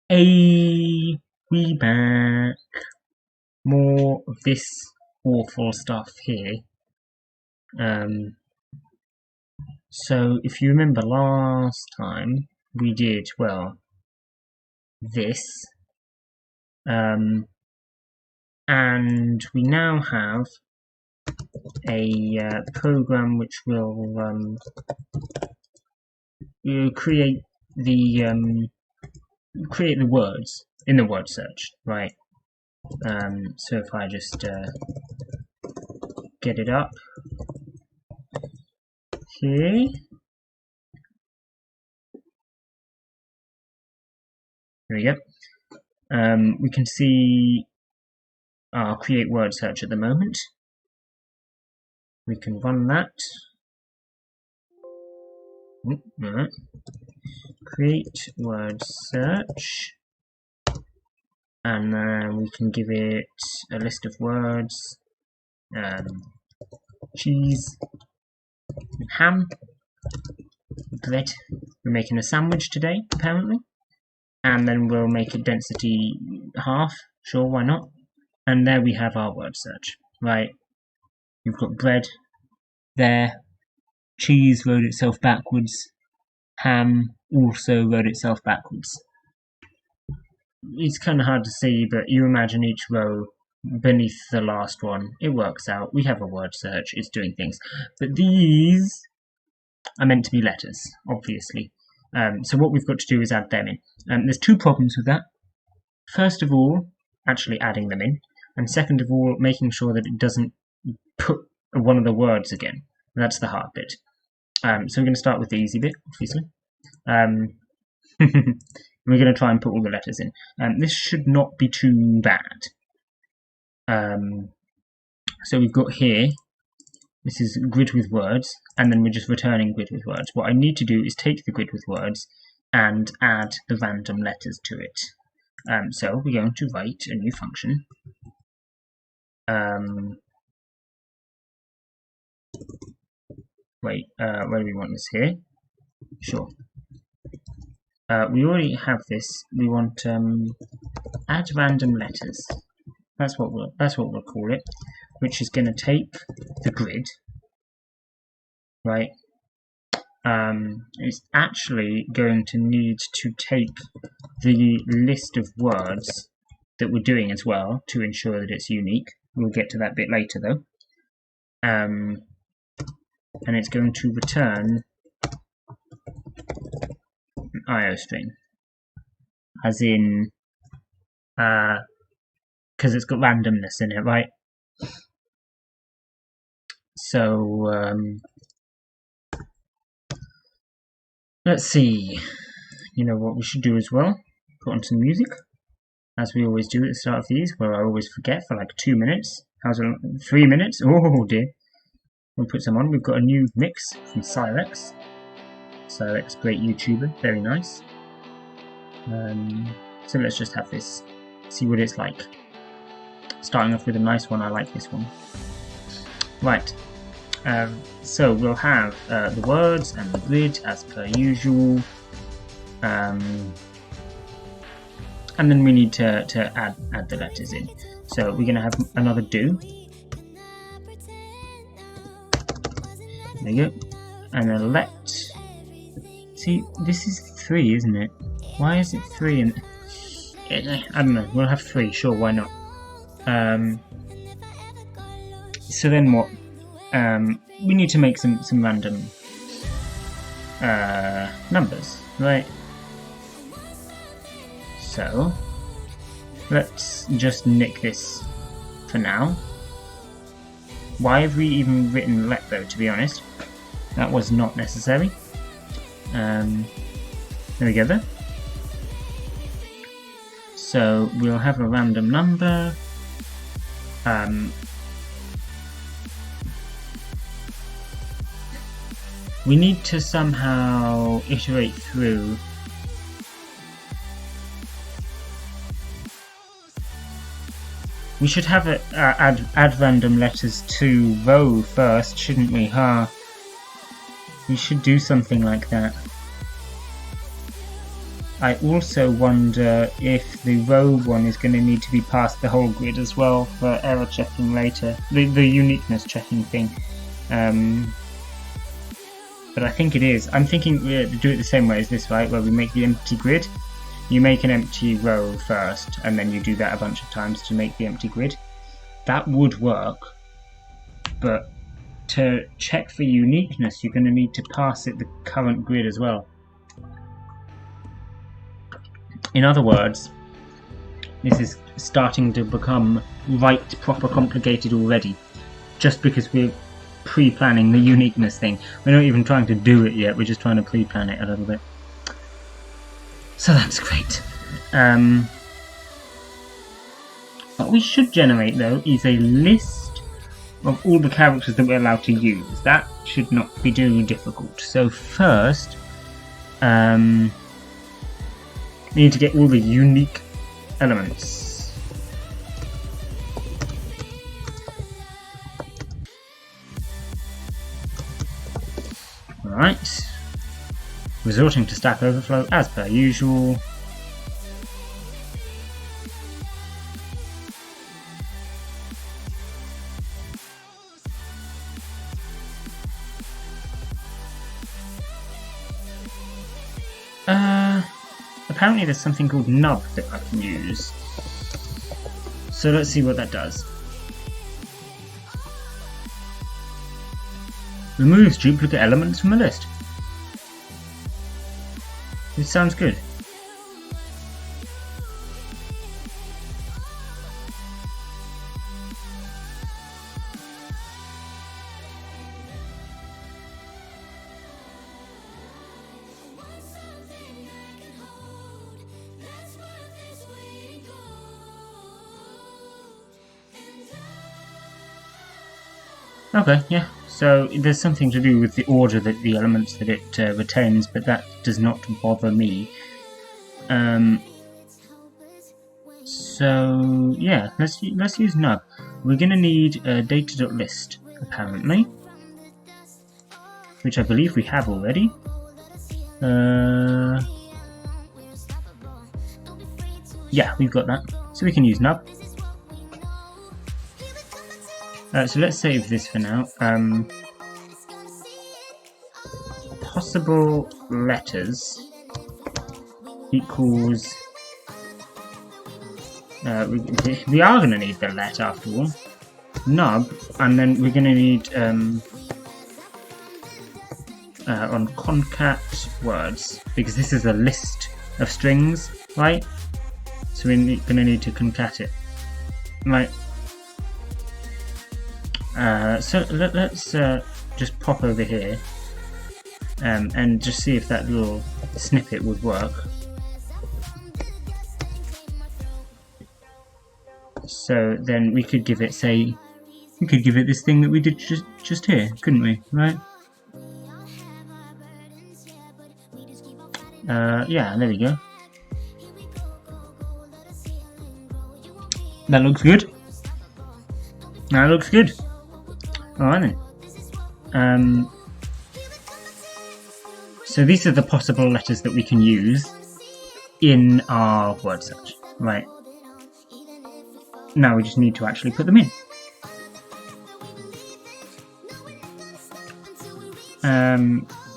We back. More of this awful stuff here. So if you remember last time, we did, well, this. And we now have a program which will create the words in the word search, right? So if I just get it up here, there we go. We can see our create word search at the moment. We can run that. Right. Create word search, and then we can give it a list of words: cheese, ham, bread. We're making a sandwich today, apparently. And then we'll make it density half. Sure, why not? And there we have our word search. Right. You've got bread there. Cheese wrote itself backwards. Ham also wrote itself backwards. It's kind of hard to see, but you imagine each row beneath the last one. It works out. We have a word search. It's doing things. But these are meant to be letters, obviously. So what we've got to do is add them in. There's two problems with that. First of all, actually adding them in. And second of all, making sure that it doesn't put one of the words again. That's the hard bit. So we're going to start with the easy bit, obviously. We're going to try and put all the letters in. This should not be too bad. So we've got here, this is grid with words, and then we're just returning grid with words. What I need to do is take the grid with words and add the random letters to it. So we're going to write a new function. Where do we want this here? Sure. We already have this. We want add random letters. That's what we'll call it, which is going to take the grid, right? It's actually going to need to take the list of words that we're doing as well to ensure that it's unique. We'll get to that bit later though. And it's going to return an IO string, as in, because it's got randomness in it, right? So, let's see. You know what we should do as well? Put on some music, as we always do at the start of these, where I always forget for like 2 minutes. How's it? 3 minutes? Oh dear. We'll put some on. We've got a new mix from Cyrex. Cyrex, great YouTuber, very nice. So let's just have this, see what it's like. Starting off with a nice one, I like this one. Right, so we'll have the words and the grid as per usual. And then we need to add the letters in. So we're going to have another do. There you go. And then let. See, this is 3, isn't it? Why is it 3? And I don't know. We'll have 3. Sure, why not? So then what? We need to make some random numbers, right? So let's just nick this for now. Why have we even written let though, to be honest? That was not necessary. There we go then. So we'll have a random number. We need to somehow iterate through. We should have it add random letters to row first, shouldn't we? Huh? We should do something like that. I also wonder if the row one is going to need to be past the whole grid as well for error checking later, the uniqueness checking thing. But I think it is. I'm thinking we do it the same way as this, right? Where we make the empty grid. You make an empty row first, and then you do that a bunch of times to make the empty grid. That would work, but to check for uniqueness, you're going to need to pass it the current grid as well. In other words, this is starting to become proper complicated already, just because we're pre-planning the uniqueness thing. We're not even trying to do it yet, we're just trying to pre-plan it a little bit. So that's great. What we should generate though is a list of all the characters that we're allowed to use. That should not be too difficult. So first, we need to get all the unique elements. Alright. Resorting to Stack Overflow as per usual. Apparently there's something called nub that I can use. So let's see what that does. Removes duplicate elements from a list. This sounds good. Okay, yeah. So there's something to do with the order that the elements that it retains, but that does not bother me. So yeah, let's use nub. We're gonna need data.list apparently, which I believe we have already. Yeah, we've got that, so we can use nub. So let's save this for now. Possible letters equals... we are going to need the let after all. Nub, and then we're going to need on concat words, because this is a list of strings, right? So we're going to need to concat it, right? So let's just pop over here and just see if that little snippet would work. So then we could give it, say, we could give it this thing that we did just here, couldn't we? Right? Yeah, there we go. That looks good. That looks good. Alright then. So these are the possible letters that we can use in our word search. Right. Now we just need to actually put them in.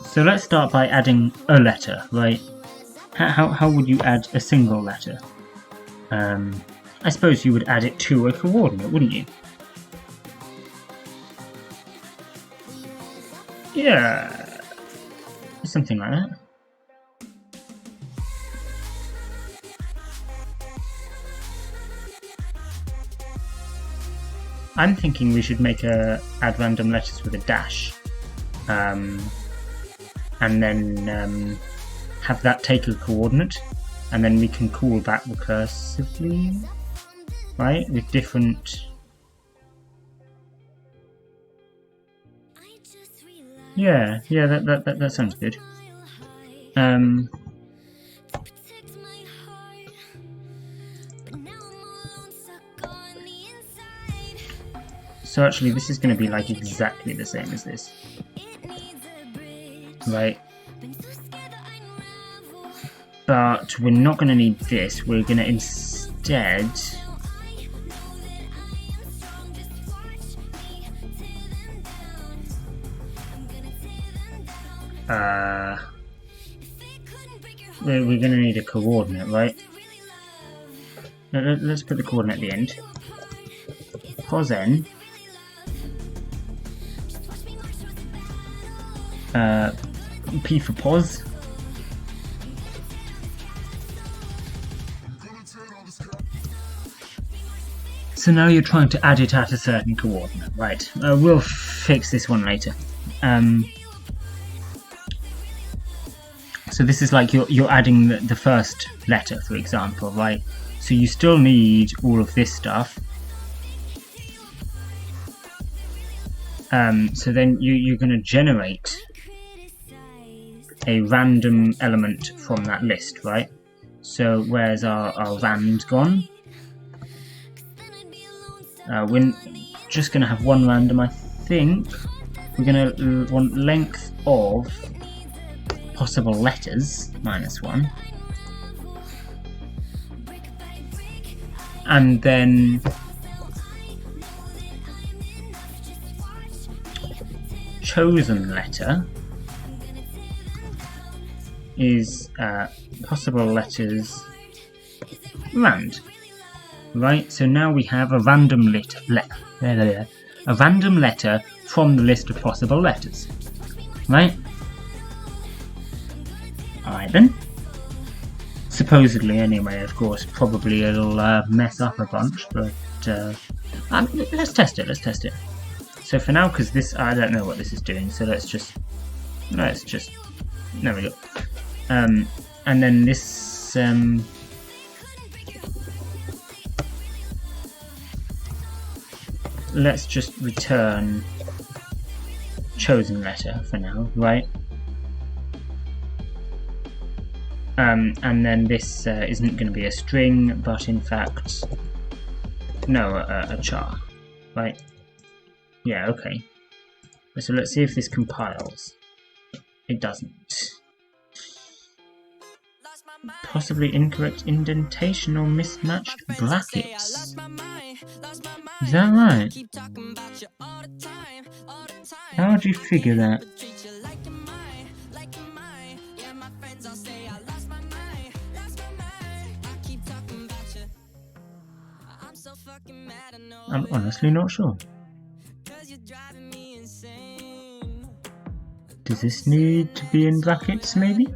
So let's start by adding a letter, right? How would you add a single letter? I suppose you would add it to a coordinate, wouldn't you? Yeah, something like that. I'm thinking we should make a add random letters with a dash, and then have that take a coordinate, and then we can call that recursively, right? With different. Yeah, that sounds good. So actually this is going to be like exactly the same as this. Right. but we're not going to need this. We're going to instead we're going to need a coordinate, right? Let's put the coordinate at the end. Pos n P for pos. So now you're trying to add it at a certain coordinate, right? We'll fix this one later. So this is like you're adding the first letter, for example, right? So you still need all of this stuff. So then you're going to generate a random element from that list, right? So where's our rand gone? We're just going to have one random, I think. We're going to want length of possible letters, -1. And then chosen letter is possible letters rand. Right, so now we have a random a random letter from the list of possible letters. Right? Alright then. Supposedly anyway, of course, probably it'll mess up a bunch, but let's test it, So for now, because this, I don't know what this is doing, so let's just, there we go. And then this, let's just return chosen letter for now, right? And then this isn't going to be a string, but in fact, no, a char, right? Yeah, okay. So let's see if this compiles. It doesn't. Possibly incorrect indentation or mismatched brackets. Is that right? How would you figure that? I'm honestly not sure. Does this need to be in brackets, maybe?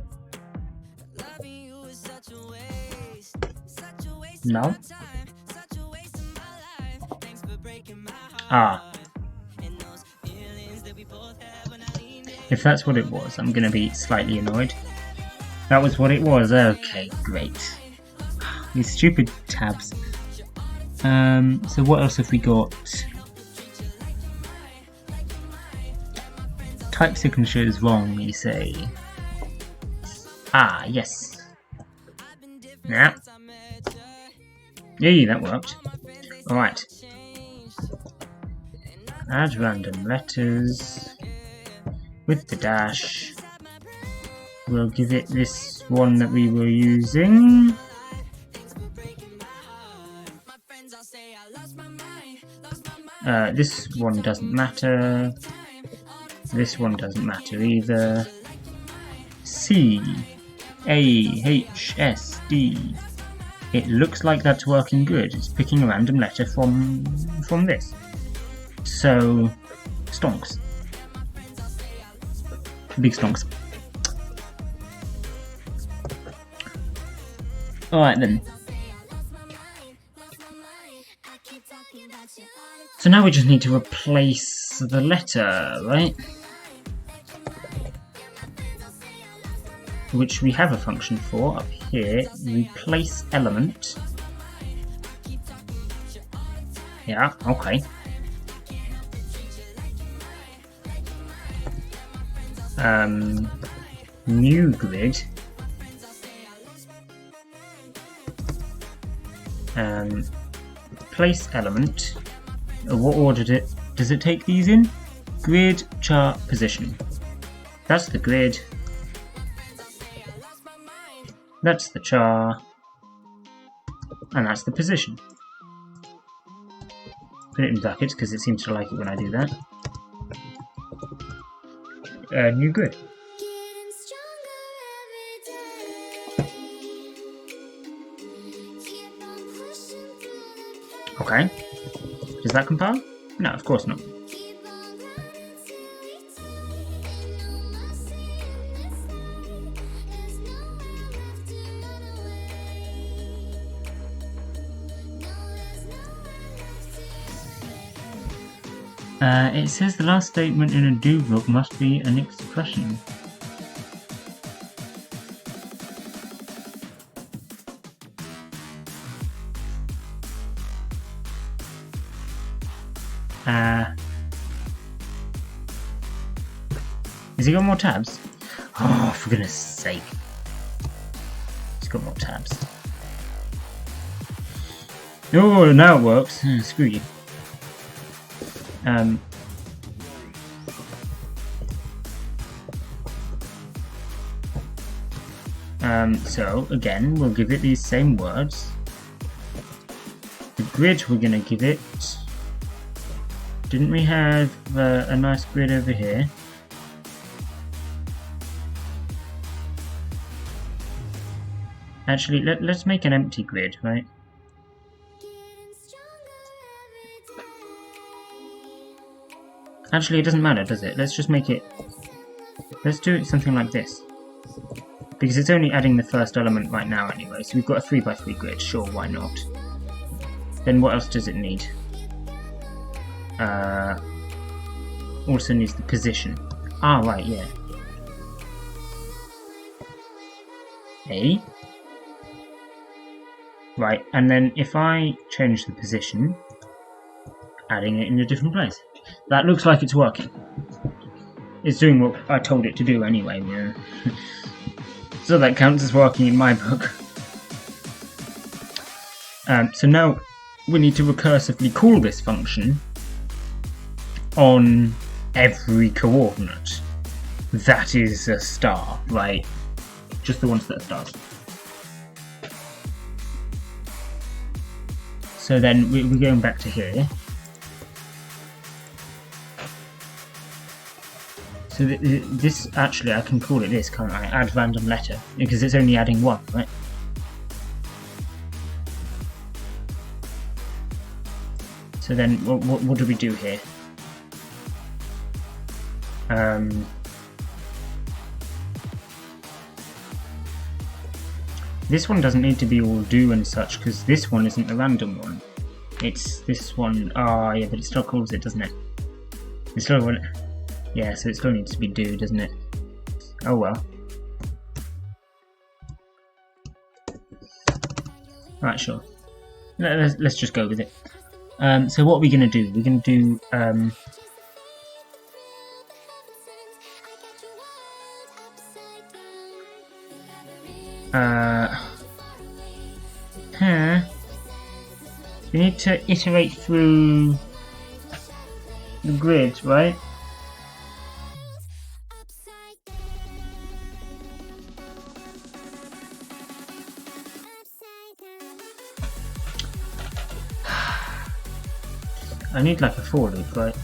No? Ah. If that's what it was, I'm gonna be slightly annoyed. That was what it was, okay, great. These stupid tabs. So what else have we got? Type signature is wrong, you say. Ah, yes. Yeah. Yay, that worked. Alright. Add random letters with the dash. We'll give it this one that we were using. This one doesn't matter. This one doesn't matter either. C A H S D. It looks like that's working good. It's picking a random letter from this. So stonks. Big stonks. Alright then. So now we just need to replace the letter, right? Which we have a function for up here. Replace element. Yeah, okay. New grid. Place element. What order does it take these in? Grid, chart, position. That's the grid. That's the char. And that's the position. Put it in brackets because it seems to like it when I do that. New grid. Okay. Does that compile? No, of course not. It says the last statement in a do block must be an expression. Has he got more tabs? Oh, for goodness sake. He's got more tabs. Oh, now it works. Screw you. So again, we'll give it these same words. The grid we're gonna give it. Didn't we have a nice grid over here? Actually, let's make an empty grid, right? Actually, it doesn't matter, does it? Let's just make it... Let's do it something like this. Because it's only adding the first element right now anyway, so we've got a 3x3 grid, sure, why not? Then what else does it need? Also needs the position. Ah, right, yeah. A. Right, and then if I change the position, adding it in a different place. That looks like it's working. It's doing what I told it to do anyway, yeah. So that counts as working in my book. So now we need to recursively call this function on every coordinate. That is a star, right? Just the ones that are stars. So then we're going back to here. So this, actually, I can call it this, can't I? Add random letter, because it's only adding one, right? So then, what do we do here? This one doesn't need to be all do and such, because this one isn't the random one. It's this one. Ah, yeah, but it still calls it, doesn't it? It still won't. Yeah, so it still needs to be do, doesn't it? Oh well. Right, sure. Let's just go with it. So what are we going to do? We're going to do... we need to iterate through the grid, right? I need like a for loop, right?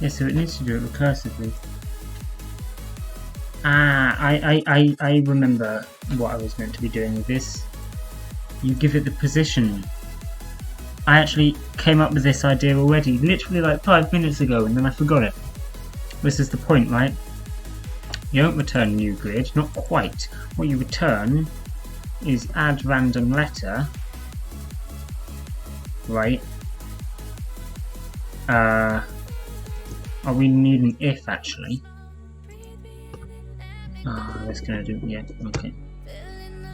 Yeah, so it needs to do it recursively. Ah, I remember what I was meant to be doing with this. You give it the position. I actually came up with this idea already, literally like 5 minutes ago, and then I forgot it. This is the point, right? You don't return new grid, not quite. What you return is add random letter, right? We need an if actually. That's gonna do, yeah, okay.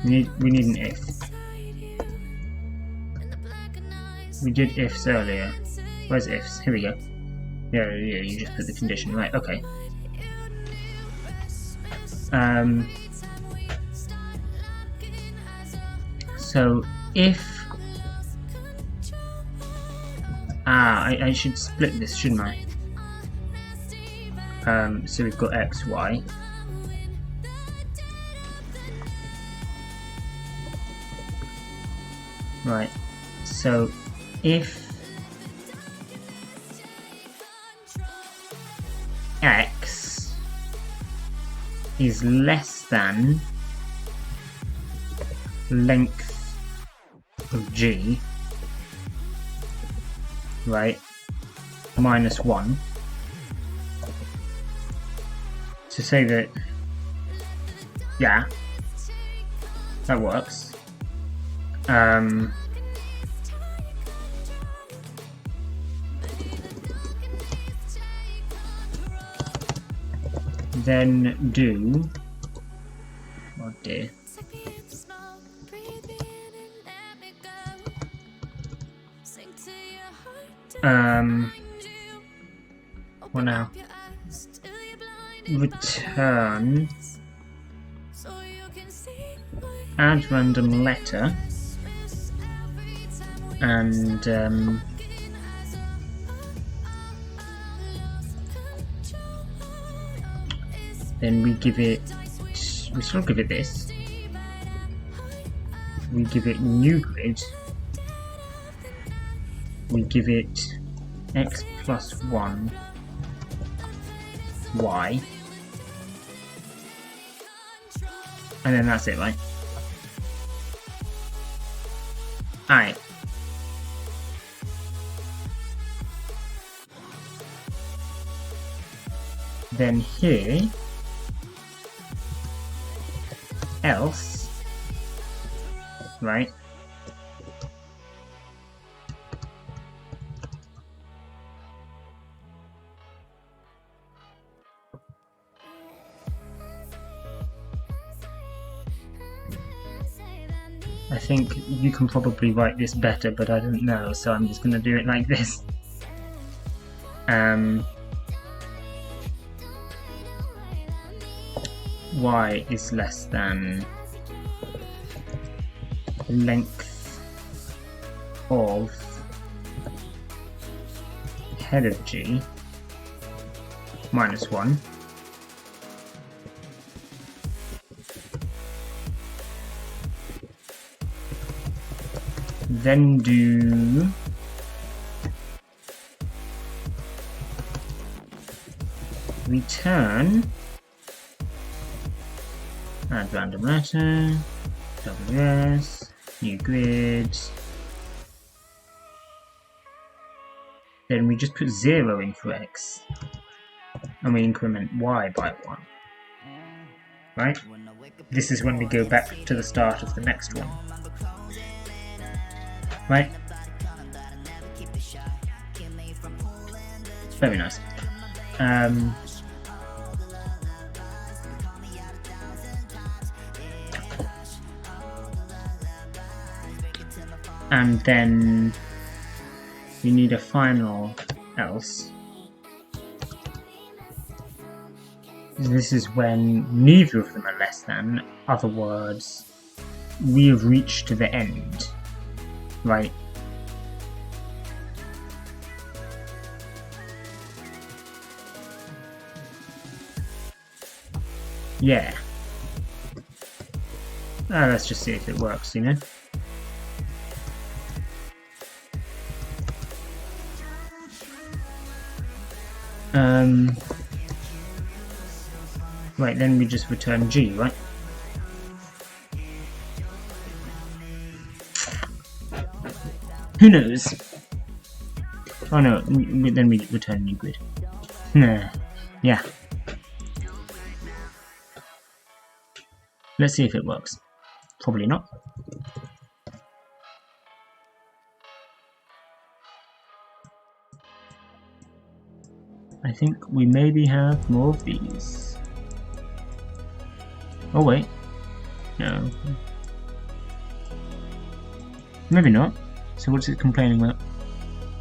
We need an if. We did ifs earlier. Where's ifs? Here we go. Yeah, you just put the condition, right, okay. So if I should split this, shouldn't I? So we've got x, y. Right. So if x is less than length of g, right, minus 1, to say that, yeah, that works. Then do, oh dear, what now? Return add random letter and then we give it, we still give it this, we give it new grid, we give it x plus 1 y, and then that's it, right? Alright. Then here, else, right? I think you can probably write this better, but I don't know, so I'm just going to do it like this. Y is less than length of head of G minus 1. Then do return add random letter, WS, new grid. Then we just put 0 in for x, and we increment y by 1. Right? This is when we go back to the start of the next one. Right? Very nice. And then we need a final else. This is when neither of them are less than, other words, we have reached to the end. Right? Yeah. Let's just see if it works, you know? Right, then we just return G, right? Who knows? Oh no, then we return new grid. Nah, yeah. Let's see if it works. Probably not. I think we maybe have more of these. Oh wait. No. Maybe not. So what's it complaining about?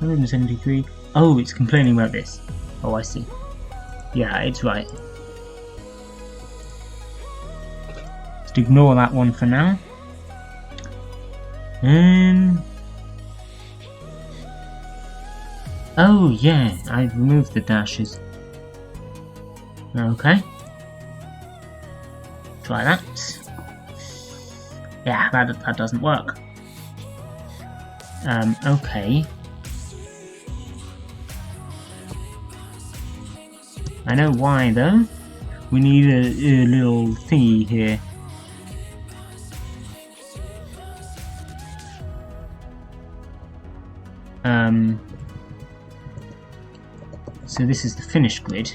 173. Oh, it's complaining about this. Oh, I see. Yeah, it's right. Just ignore that one for now. Oh yeah, I've removed the dashes. Okay. Try that. Yeah, that doesn't work. Okay. I know why though. We need a little thingy here. So this is the finished grid.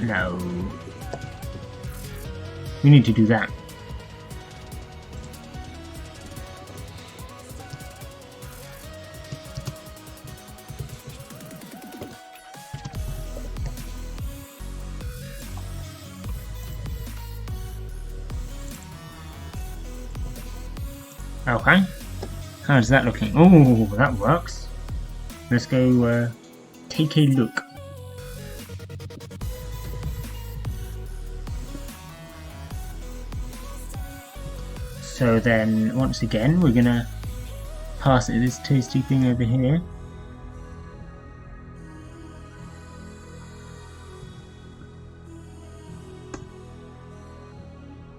No. We need to do that. Okay. How's that looking? Oh, that works. Let's go take a look. So then, once again, we're gonna pass it this tasty thing over here.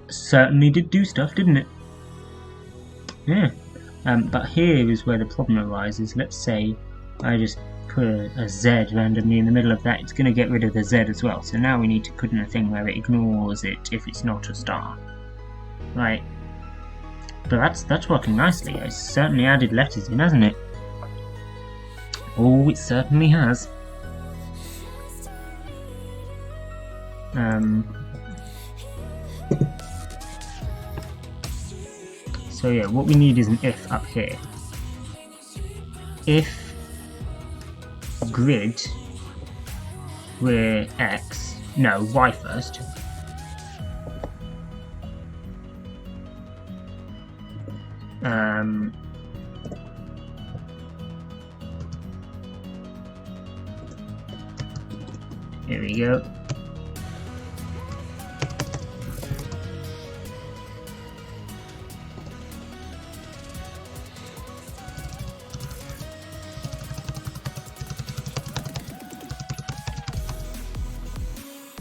Certainly did do stuff, didn't it? Yeah. But here is where the problem arises. Let's say I just put a Z randomly in the middle of that. It's going to get rid of the Z as well. So now we need to put in a thing where it ignores it if it's not a star. Right. But that's working nicely. It's certainly added letters in, hasn't it? Oh, it certainly has. So yeah, what we need is an if up here. If grid were X, no, Y first. Here we go.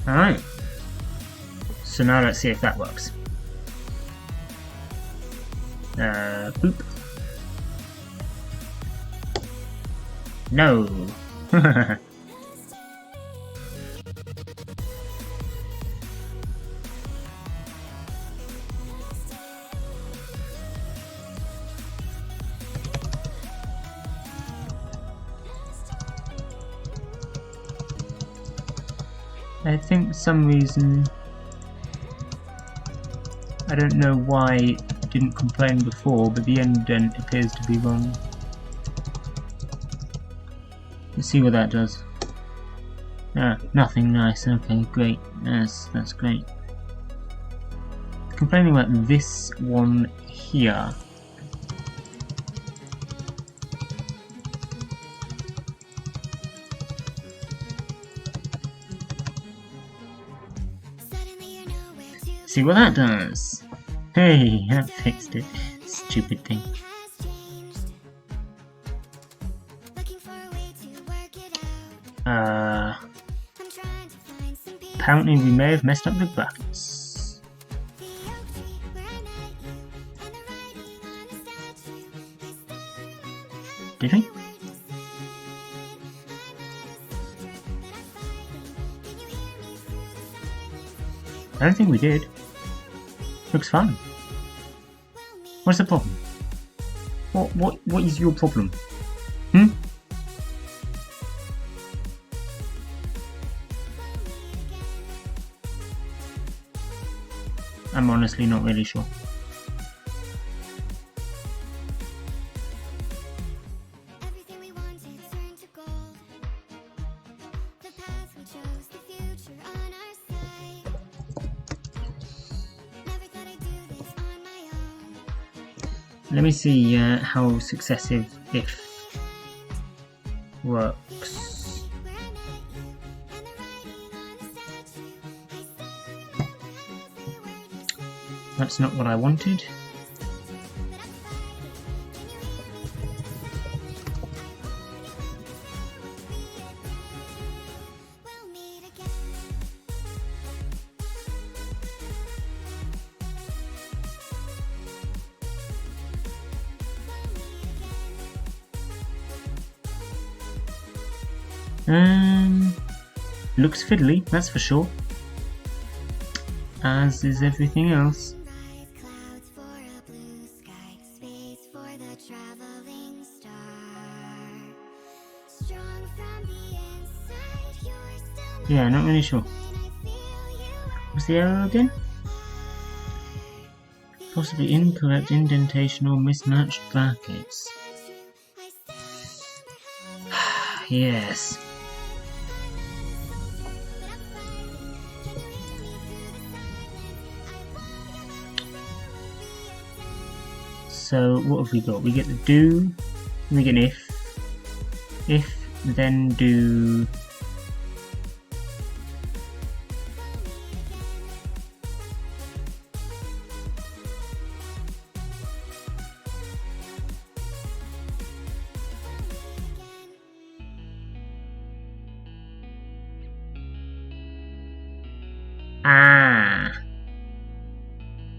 Alright, so now let's see if that works. Boop. No. I think for some reason, I don't know why it didn't complain before, but the indent appears to be wrong. Let's see what that does. Ah, nothing nice. Okay, great. That's great. Complaining about this one here. See what that does. Hey, that fixed it. Stupid thing. Apparently we may have messed up the brackets. Did we? I don't think we did. Looks fun. What's the problem? What is your problem? I'm honestly not really sure. Let me see how successive if works. That's not what I wanted. Looks fiddly, that's for sure. As is everything else. Yeah, not really sure. What's the error again? Possibly incorrect indentation or mismatched brackets. Yes. So what have we got? We get the do, we get an if then do.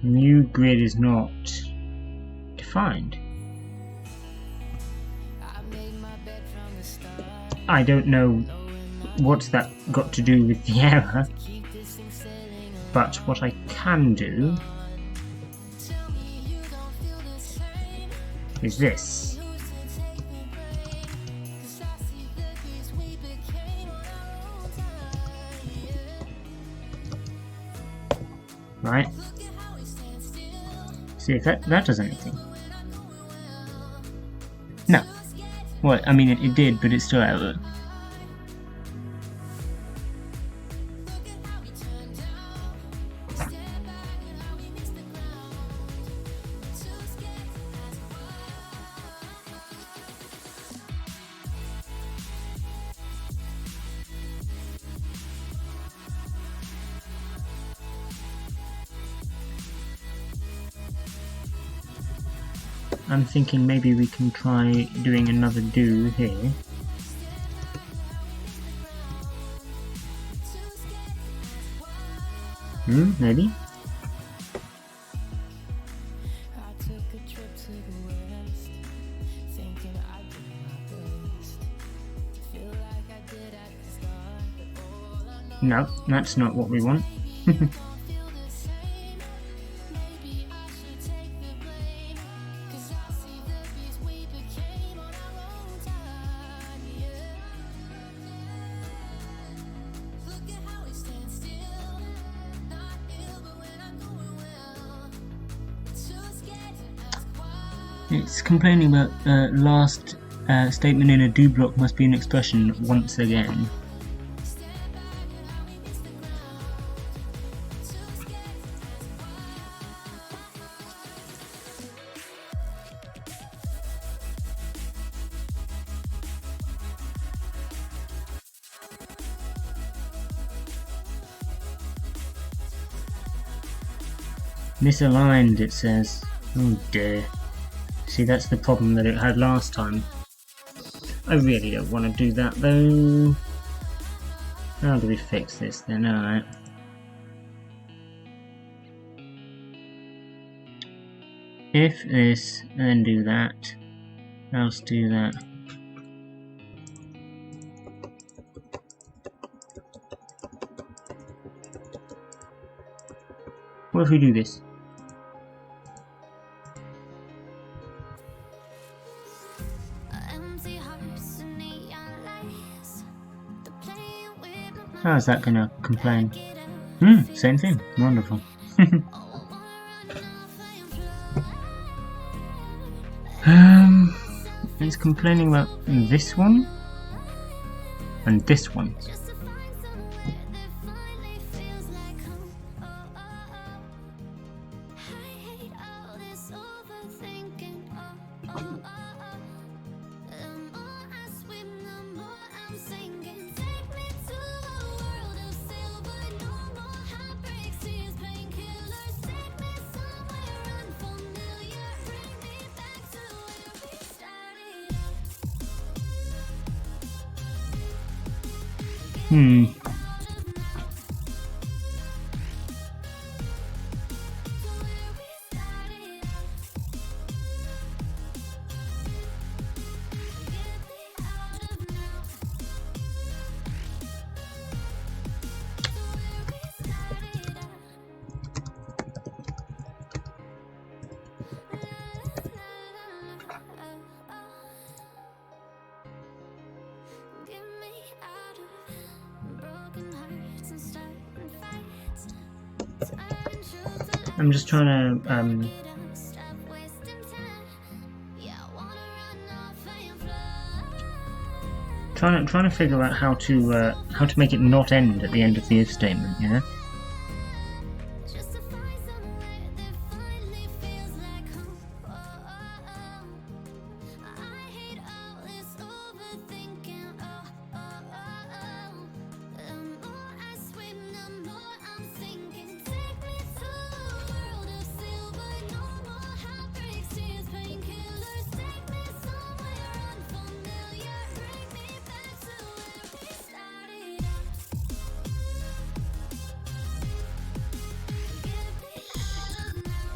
New grid is not defined. I don't know what's that got to do with the error, but what I can do is this. Right? See if that does anything. No. Well, I mean it did, but it's still error. I'm thinking maybe we can try doing another do here. Maybe. No, that's not what we want. It's complaining about last statement in a do block must be an expression once again. Misaligned, it says. Oh dear. See, that's the problem that it had last time. I really don't want to do that though. How do we fix this then? Alright. If this, then do that. Else do that. What if we do this? How is that gonna complain? Same thing. Wonderful. It's complaining about this one and this one. I'm just trying to trying to figure out how to make it not end at the end of the if statement, you know?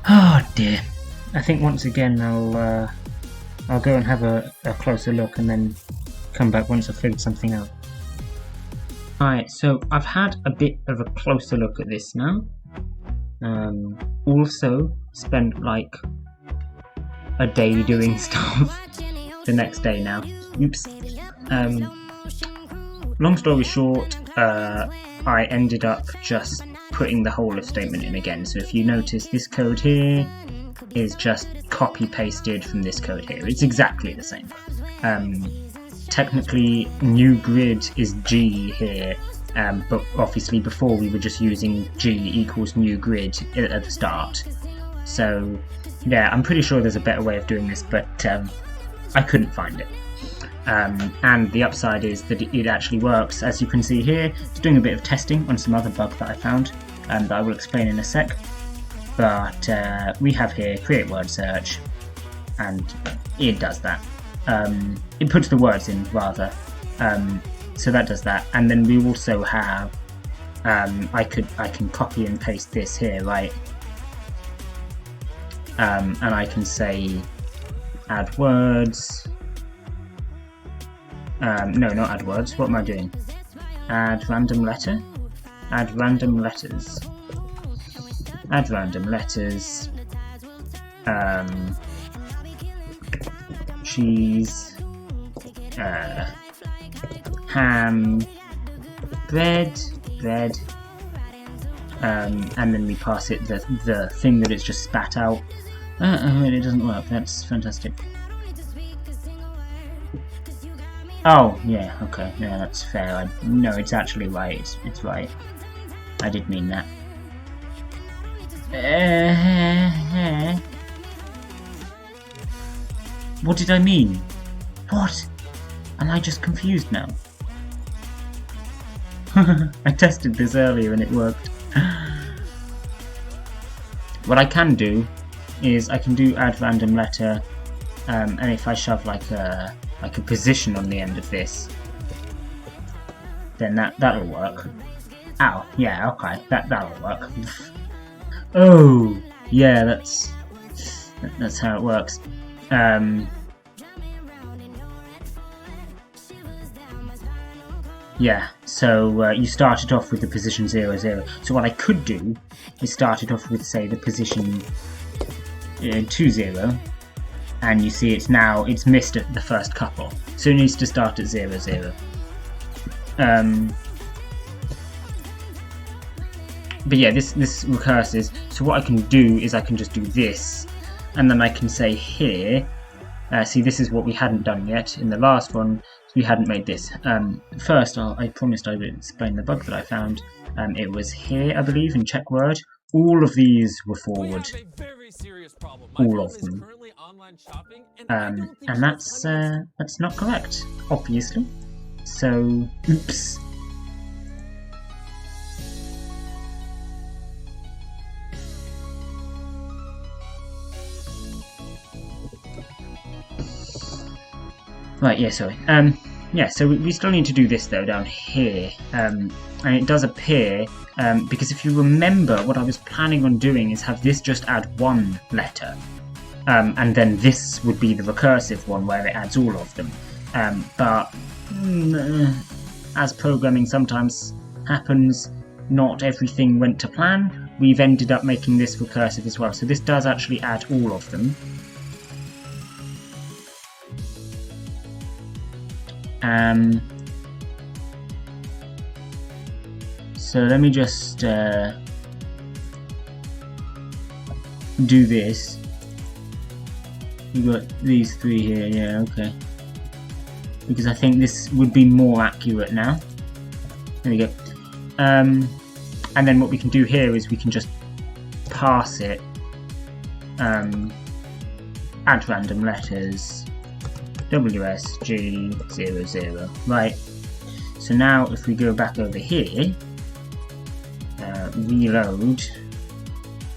Oh dear. I think once again I'll go and have a closer look and then come back once I've figured something out. Alright, so I've had a bit of a closer look at this now. Also spent like a day doing stuff the next day now. Oops. Long story short, I ended up just putting the whole if statement in again. So if you notice, this code here is just copy pasted from this code here. It's exactly the same. Technically new grid is G here, but obviously before we were just using G equals new grid at the start. So yeah, I'm pretty sure there's a better way of doing this, but I couldn't find it. And the upside is that it actually works. As you can see here, it's doing a bit of testing on some other bug that I found that I will explain in a sec. But we have here create word search, and it does that. It puts the words in rather, so that does that. And then we also have I can copy and paste this here, right? And I can say add words. No, not add words. What am I doing? Add random letter. Add random letters. Add random letters. Cheese. Ham. Bread. Bread. And then we pass it the thing that it's just spat out. It doesn't work. That's fantastic. Oh, yeah, okay, yeah, that's fair. No, it's actually right, it's right. I did mean that. What did I mean? What? Am I just confused now? I tested this earlier and it worked. What I can do is I can do add random letter, and if I shove like a position on the end of this, then that'll work. Ow, yeah, okay, that'll work. Oh, yeah, that's how it works. Yeah, so you started off with the position 0, 0. So what I could do it started off with, say, the position 2, 0, and you see it's missed at the first couple, so it needs to start at 0, 0. But yeah, this recurses, so what I can do is I can just do this, and then I can say here, see, this is what we hadn't done yet in the last one. We hadn't made this. First, I promised I would explain the bug that I found. It was here, I believe, in check word. All of these were forward. All of them. And that's not correct, obviously. So, oops. Right, yeah, sorry. Yeah, so we still need to do this though down here, and it does appear, because if you remember, what I was planning on doing is have this just add one letter, and then this would be the recursive one where it adds all of them. But as programming sometimes happens, not everything went to plan. We've ended up making this recursive as well, so this does actually add all of them. So let me just do this. We've got these three here, yeah, okay. Because I think this would be more accurate now. There we go. And then what we can do here is we can just pass it, add random letters, WSG00. Right, so now if we go back over here, reload,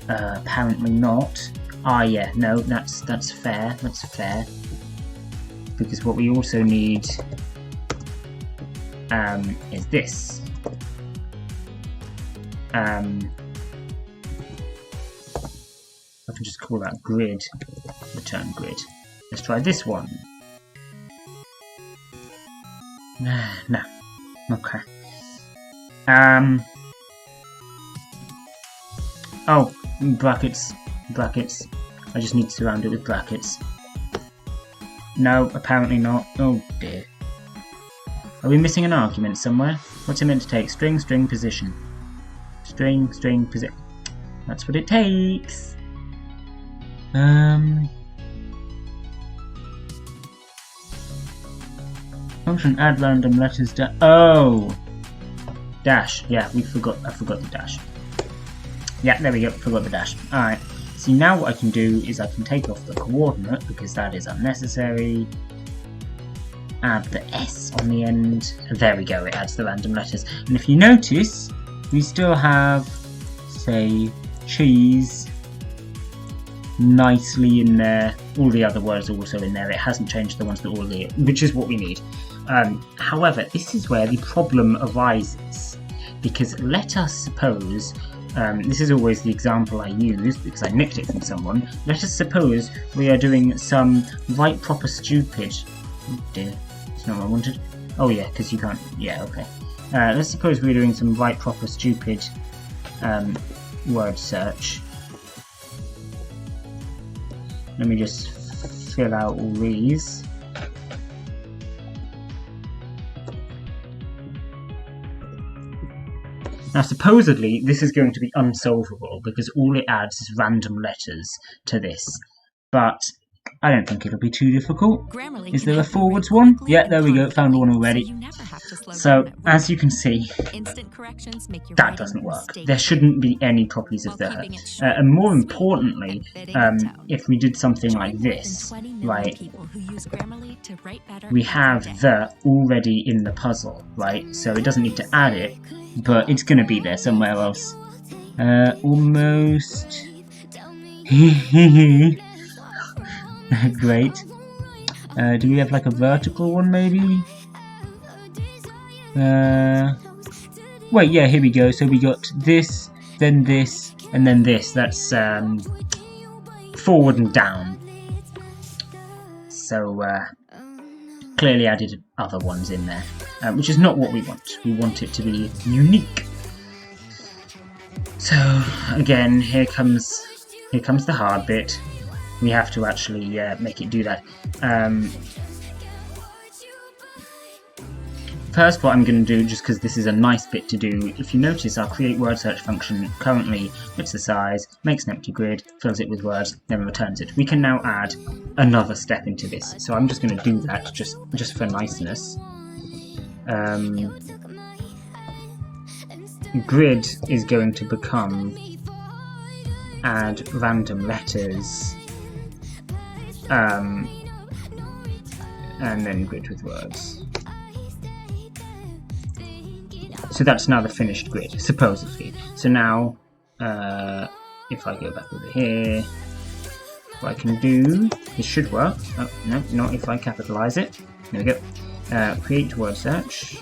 apparently not. Ah, yeah, no, that's fair, that's fair. Because what we also need is this. I can just call that grid, return grid. Let's try this one. No. Okay. Oh, brackets. I just need to surround it with brackets. No, apparently not. Oh dear. Are we missing an argument somewhere? What's it meant to take? String, position. String, position. That's what it takes. Function add random letters oh! Dash. Yeah, I forgot the dash. Yeah, there we go, forgot the dash. Alright, see now what I can do is I can take off the coordinate because that is unnecessary. Add the S on the end. There we go, it adds the random letters. And if you notice, we still have, say, cheese nicely in there. All the other words are also in there. It hasn't changed the ones that all the, which is what we need. However, this is where the problem arises, because let us suppose, this is always the example I use because I nicked it from someone. Let us suppose we are doing some right proper stupid. Oh dear, it's not what I wanted. Oh yeah, because you can't. Yeah, okay. Let's suppose we're doing some right proper stupid word search. Let me just fill out all these. Now supposedly this is going to be unsolvable because all it adds is random letters to this, but I don't think it'll be too difficult. Is there a forwards one? Yeah, there we go, found one already. So, as you can see, that doesn't work. There shouldn't be any copies of the and more importantly, if we did something like this, right, we have the already in the puzzle, right, so it doesn't need to add it, but it's going to be there somewhere else. Almost. Great. Do we have like a vertical one maybe? Wait, yeah, here we go. So we got this, then this, and then this. That's forward and down. So clearly added other ones in there, which is not what we want. We want it to be unique. So again, here comes the hard bit. We have to actually make it do that. First, what I'm going to do, just because this is a nice bit to do, if you notice our create word search function currently puts the size, makes an empty grid, fills it with words, then returns it. We can now add another step into this. So I'm just going to do that just for niceness. Grid is going to become add random letters, and then grid with words. So that's now the finished grid, supposedly. So now, if I go back over here, what I can do, this should work. Oh, no, not if I capitalize it. There we go. Create word search.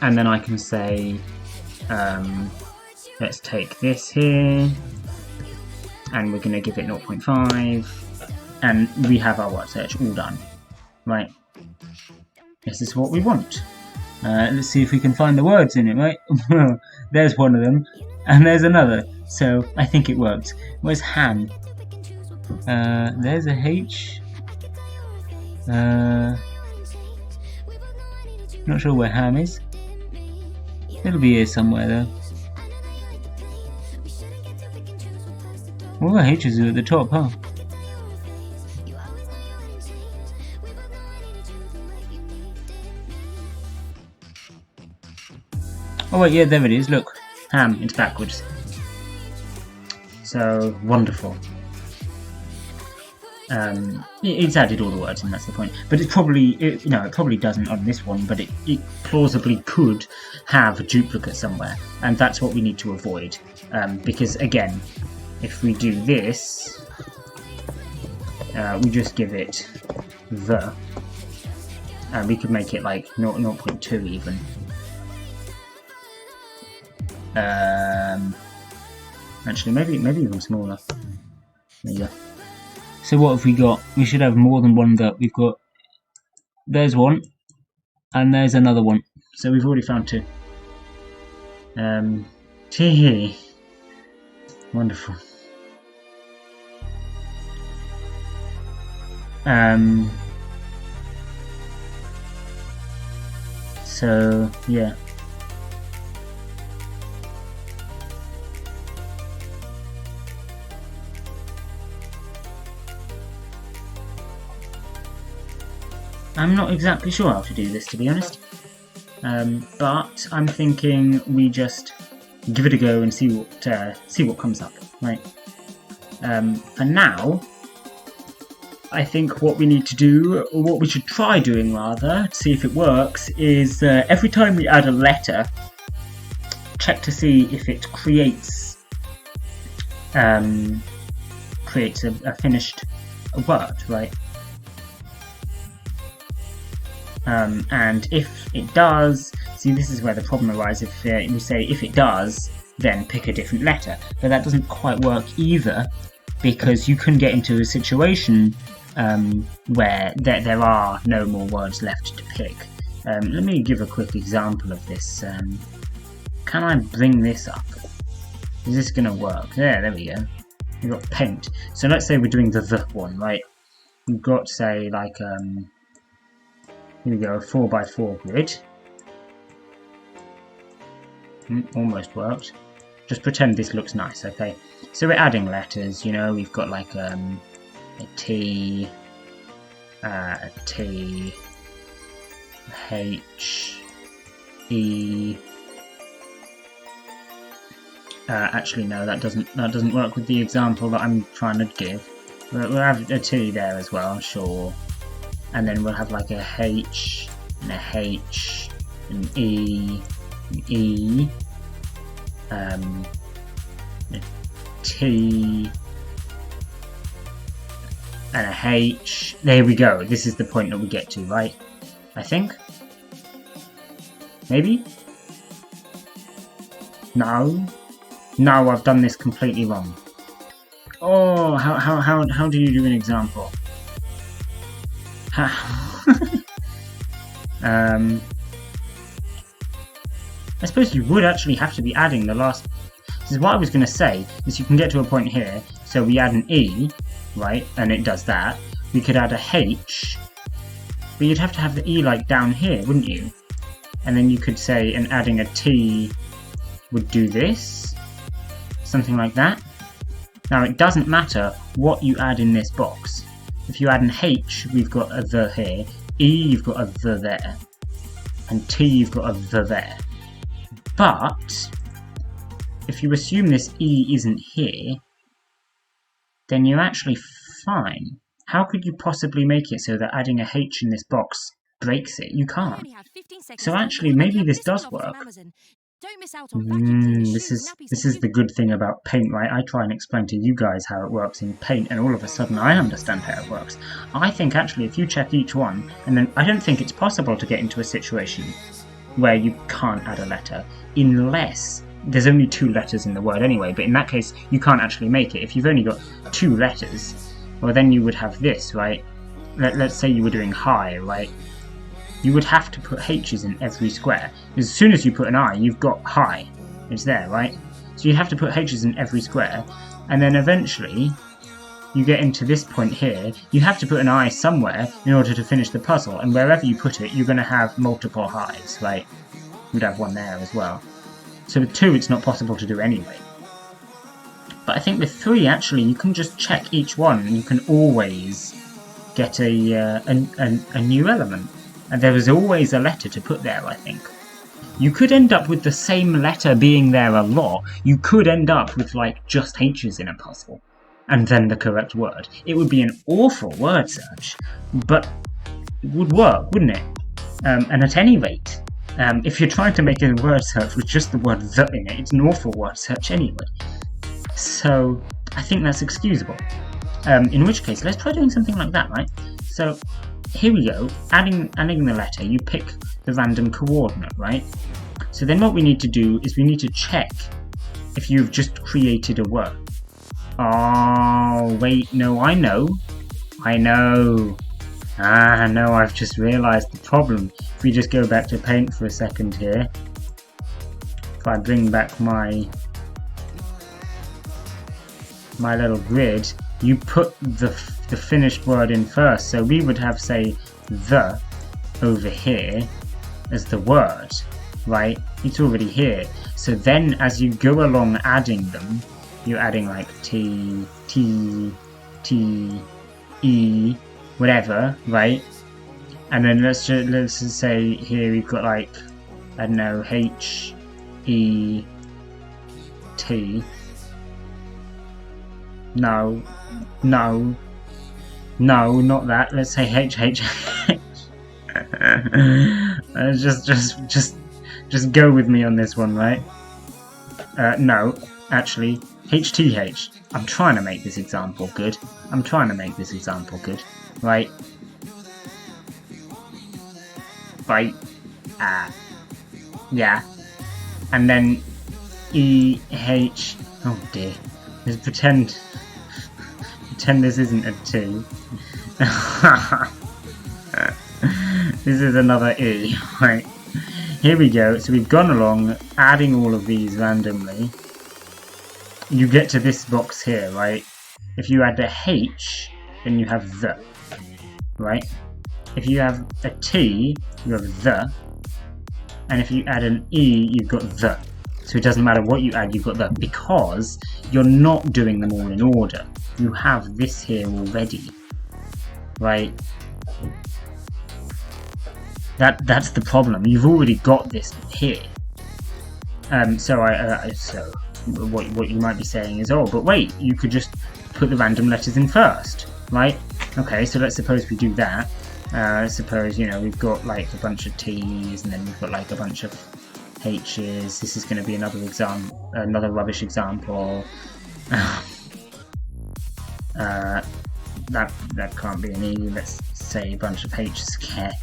And then I can say, let's take this here, and we're going to give it 0.5, and we have our word search all done. Right. This is what we want. Let's see if we can find the words in it, right? There's one of them, and there's another. So I think it works. Where's ham? There's a H. Not sure where ham is. It'll be here somewhere though. All the H's are at the top, huh? Oh wait, yeah, there it is, look. Ham, it's backwards. So, wonderful. It's added all the words and that's the point. But it probably, it probably doesn't on this one, but it plausibly could have a duplicate somewhere. And that's what we need to avoid. Because again, if we do this, we just give it the, and we could make it like 0.2 even. Actually, maybe even smaller. There you go. So what have we got? We should have more than one the. We've got, there's one, and there's another one. So we've already found two. Tee. Wonderful. So yeah. I'm not exactly sure how to do this, to be honest, but I'm thinking we just give it a go and see what comes up, right? For now, I think what we need to do, or what we should try doing rather, to see if it works, is every time we add a letter, check to see if it creates a finished word, right? And if it does, see, this is where the problem arises. If we say if it does, then pick a different letter, but that doesn't quite work either, because you can get into a situation where there are no more words left to pick. Let me give a quick example of this. Can I bring this up? Is this going to work? There we go. We've got paint. So let's say we're doing the one, right? We've got, say, like, here we go, a 4x4 grid. Almost worked. Just pretend this looks nice, okay? So we're adding letters, you know, we've got like a T, a T, a H, E. Actually, no, that doesn't work with the example that I'm trying to give. We'll have a T there as well, sure. And then we'll have like a H, and a H, an E, an E, a T, and a H. There we go. This is the point that we get to, right? I think. Maybe? No. No, I've done this completely wrong. Oh, how do you do an example? I suppose you would actually have to be adding the last... This is what I was going to say, is you can get to a point here, so we add an E, right, and it does that. We could add a H, but you'd have to have the E like down here, wouldn't you? And then you could say, and adding a T would do this, something like that. Now it doesn't matter what you add in this box. If you add an H, we've got a the here, E, you've got a the there, and T, you've got a the there. But if you assume this E isn't here, then you're actually fine. How could you possibly make it so that adding a H in this box breaks it? You can't. So actually, maybe this does work. This is the good thing about Paint, right? I try and explain to you guys how it works in Paint, and all of a sudden I understand how it works. I think actually if you check each one, and then I don't think it's possible to get into a situation where you can't add a letter, unless there's only 2 letters in the word anyway, but in that case you can't actually make it. If you've only got 2 letters, well then you would have this, right? Let's say you were doing high, right? You would have to put H's in every square. As soon as you put an I, you've got high. It's there, right? So you have to put H's in every square, and then eventually you get into this point here, you have to put an I somewhere in order to finish the puzzle, and wherever you put it, you're going to have multiple highs, right? You'd have one there as well. So with 2, it's not possible to do anyway. But I think with 3, actually, you can just check each one, and you can always get a new element. And there is always a letter to put there, I think. You could end up with the same letter being there a lot. You could end up with, like, just H's in a puzzle. And then the correct word. It would be an awful word search. But it would work, wouldn't it? And at any rate, if you're trying to make a word search with just the word the in it, it's an awful word search anyway. So, I think that's excusable. In which case, let's try doing something like that, right? So, here we go, adding the letter, you pick the random coordinate, right? So then what we need to do is we need to check if you've just created a word. Oh, wait, no, I know. Ah, no, I've just realised the problem. If we just go back to Paint for a second here, if I bring back my little grid, you put the finished word in first, so we would have, say, the over here as the word, right? It's already here. So then as you go along adding them, you're adding like T, E, whatever, right? And then let's just say here we've got like, I don't know, H, E, T. No, not that. Let's say H. Just go with me on this one, right? No, actually, HTH. I'm trying to make this example good. Right? Right. Yeah. And then EH. Oh dear. Let's pretend this isn't a 2. This is another E, right? Here we go. So we've gone along, adding all of these randomly. You get to this box here, right? If you add a H, then you have the, right? If you have a T, you have the. And if you add an E, you've got the. So it doesn't matter what you add, you've got the, because you're not doing them all in order. You have this here already, right? That's the problem. You've already got this here. So what you might be saying is, oh, but wait, you could just put the random letters in first, right? Okay, so let's suppose we do that. Suppose, you know, we've got like a bunch of T's, and then we've got like a bunch of H's. This is going to be another rubbish example. That can't be an E. Let's say a bunch of H's again.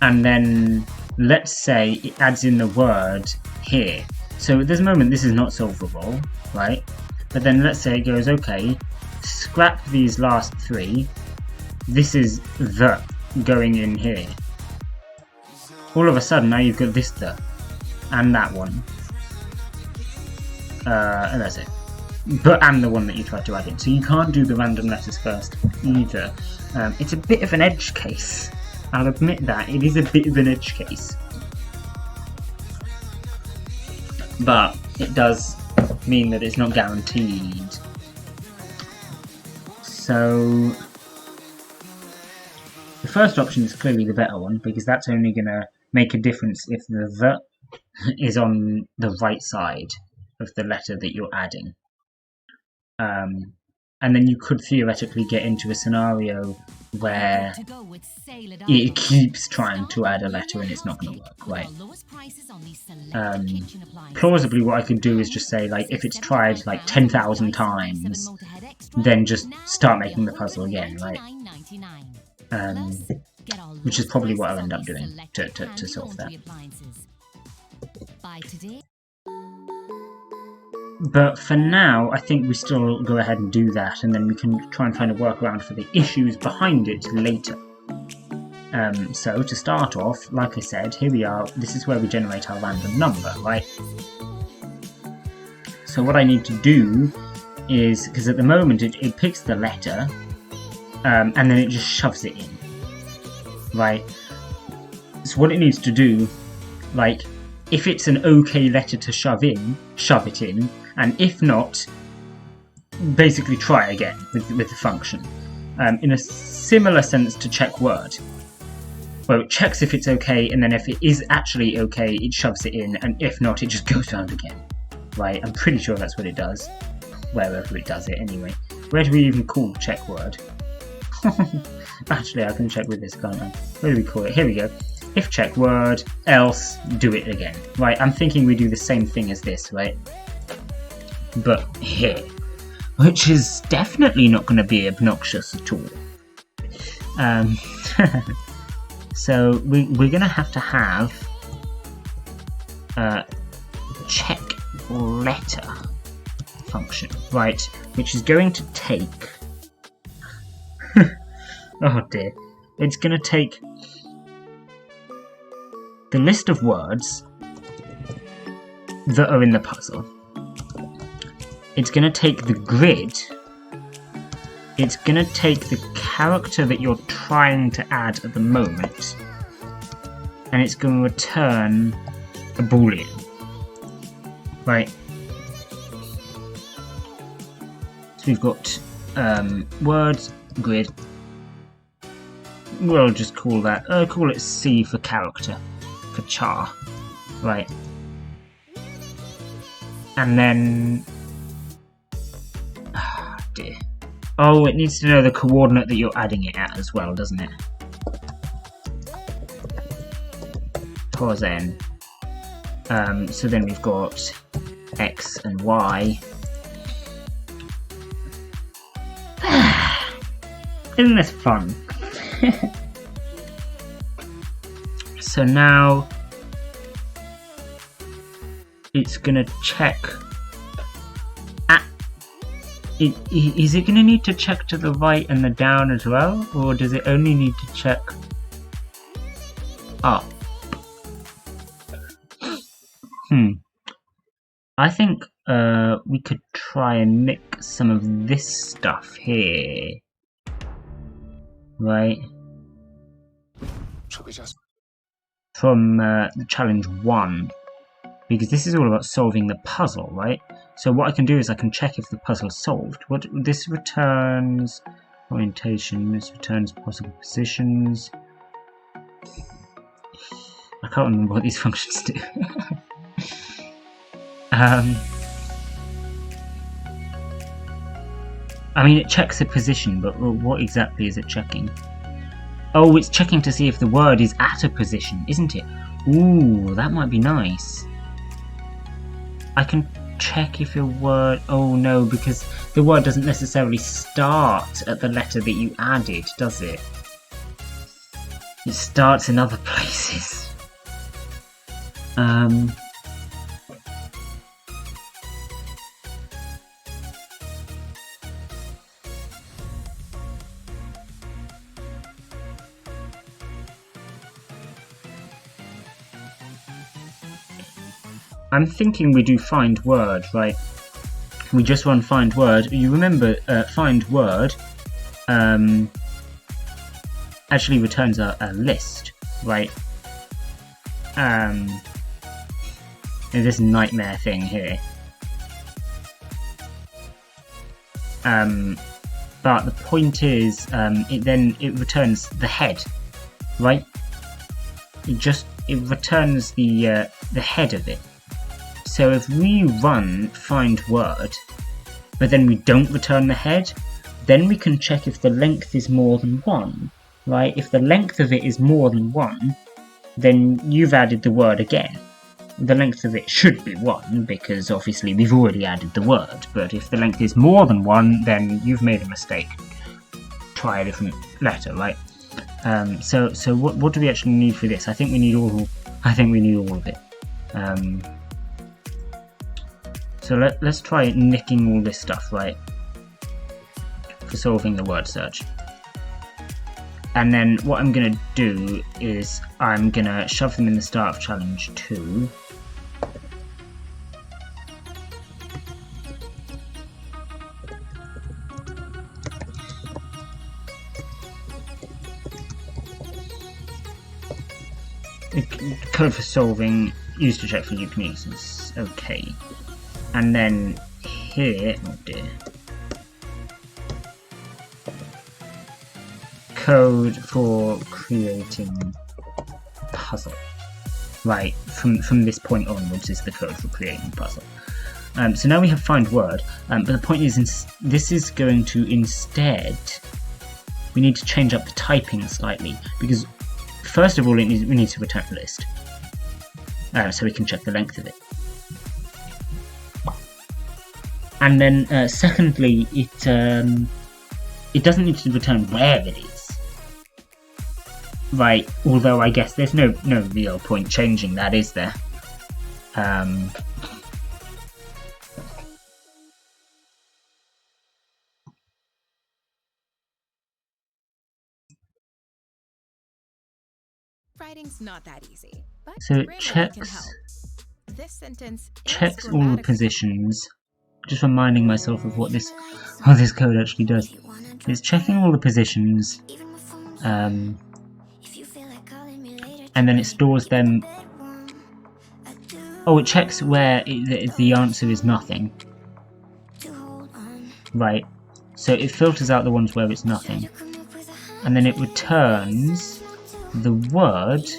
And then let's say it adds in the word here. So at this moment this is not solvable, right? But then let's say it goes, okay, scrap these last 3. This is the going in here, all of a sudden now you've got this "the" and that one, and that's it. And the one that you tried to add in. So you can't do the random letters first either. It's a bit of an edge case. I'll admit that. It is a bit of an edge case. But it does mean that it's not guaranteed. So the first option is clearly the better one, because that's only going to make a difference if the is on the right side of the letter that you're adding. And then you could theoretically get into a scenario where it keeps trying to add a letter and it's not going to work, right? Plausibly, what I could do is just say, like, if it's tried like 10,000 times, then just start making the puzzle again, right? Which is probably what I'll end up doing to solve that. But for now, I think we still go ahead and do that, and then we can try and find a workaround for the issues behind it later. So to start off, like I said, here we are. This is where we generate our random number, right? So what I need to do is, because at the moment it picks the letter, and then it just shoves it in, right? So what it needs to do, like, if it's an okay letter to shove it in, and if not, basically try again with the function. In a similar sense to check word. Well, it checks if it's okay, and then if it is actually okay, it shoves it in, and if not, it just goes around again. Right, I'm pretty sure that's what it does. Wherever it does it, anyway. Where do we even call check word? Actually, I can check with this, can't I? Where do we call it? Here we go. If check word, else do it again. Right, I'm thinking we do the same thing as this, right? But here. Which is definitely not going to be obnoxious at all. So we're going to have check letter function, right? Which is going to take... oh dear. It's going to take the list of words that are in the puzzle. It's going to take the grid. It's going to take the character that you're trying to add at the moment, and it's going to return a boolean. Right. So we've got words, grid. We'll just call that, call it C for character, for char. Right. And then... dear. Oh, it needs to know the coordinate that you're adding it at as well, doesn't it? Pause n. So then we've got x and y. Isn't this fun? So now it's gonna check. Is it going to need to check to the right and the down as well, or does it only need to check up? I think we could try and mix some of this stuff here, right? From the challenge 1, because this is all about solving the puzzle, right? So what I can do is I can check if the puzzle is solved. What this returns orientation, this returns possible positions. I can't remember what these functions do. I mean, it checks a position, but what exactly is it checking? Oh, it's checking to see if the word is at a position, isn't it? Ooh, that might be nice. I can check if your word... Oh no, because the word doesn't necessarily start at the letter that you added, does it? It starts in other places. I'm thinking we do find word, right? We just run find word. You remember find word actually returns a list, right? This nightmare thing here. But the point is, it returns the head, right? It returns the head of it. So if we run find word, but then we don't return the head, then we can check if the length is more than 1, right? If the length of it is more than 1, then you've added the word again. The length of it should be 1, because obviously we've already added the word, but if the length is more than 1, then you've made a mistake. Try a different letter, right? So what do we actually need for this? I think we need all of it. So let's try nicking all this stuff, right? For solving the word search. And then what I'm going to do is I'm going to shove them in the start of challenge 2. Code for solving, used to check for uniqueness. Okay. And then here, oh dear. Code for creating puzzle. Right, from this point onwards is the code for creating puzzle. So now we have find word, but the point is this is going to instead, we need to change up the typing slightly, because first of all we need to return a list, so we can check the length of it. And then secondly, it doesn't need to return where it is. Right, although I guess there's no real point changing that, is there? Writing's not that easy, but so it checks all the positions. Just reminding myself of what this code actually does. It's checking all the positions, and then it stores them. Oh, it checks where the answer is nothing. Right. So it filters out the ones where it's nothing, and then it returns the word.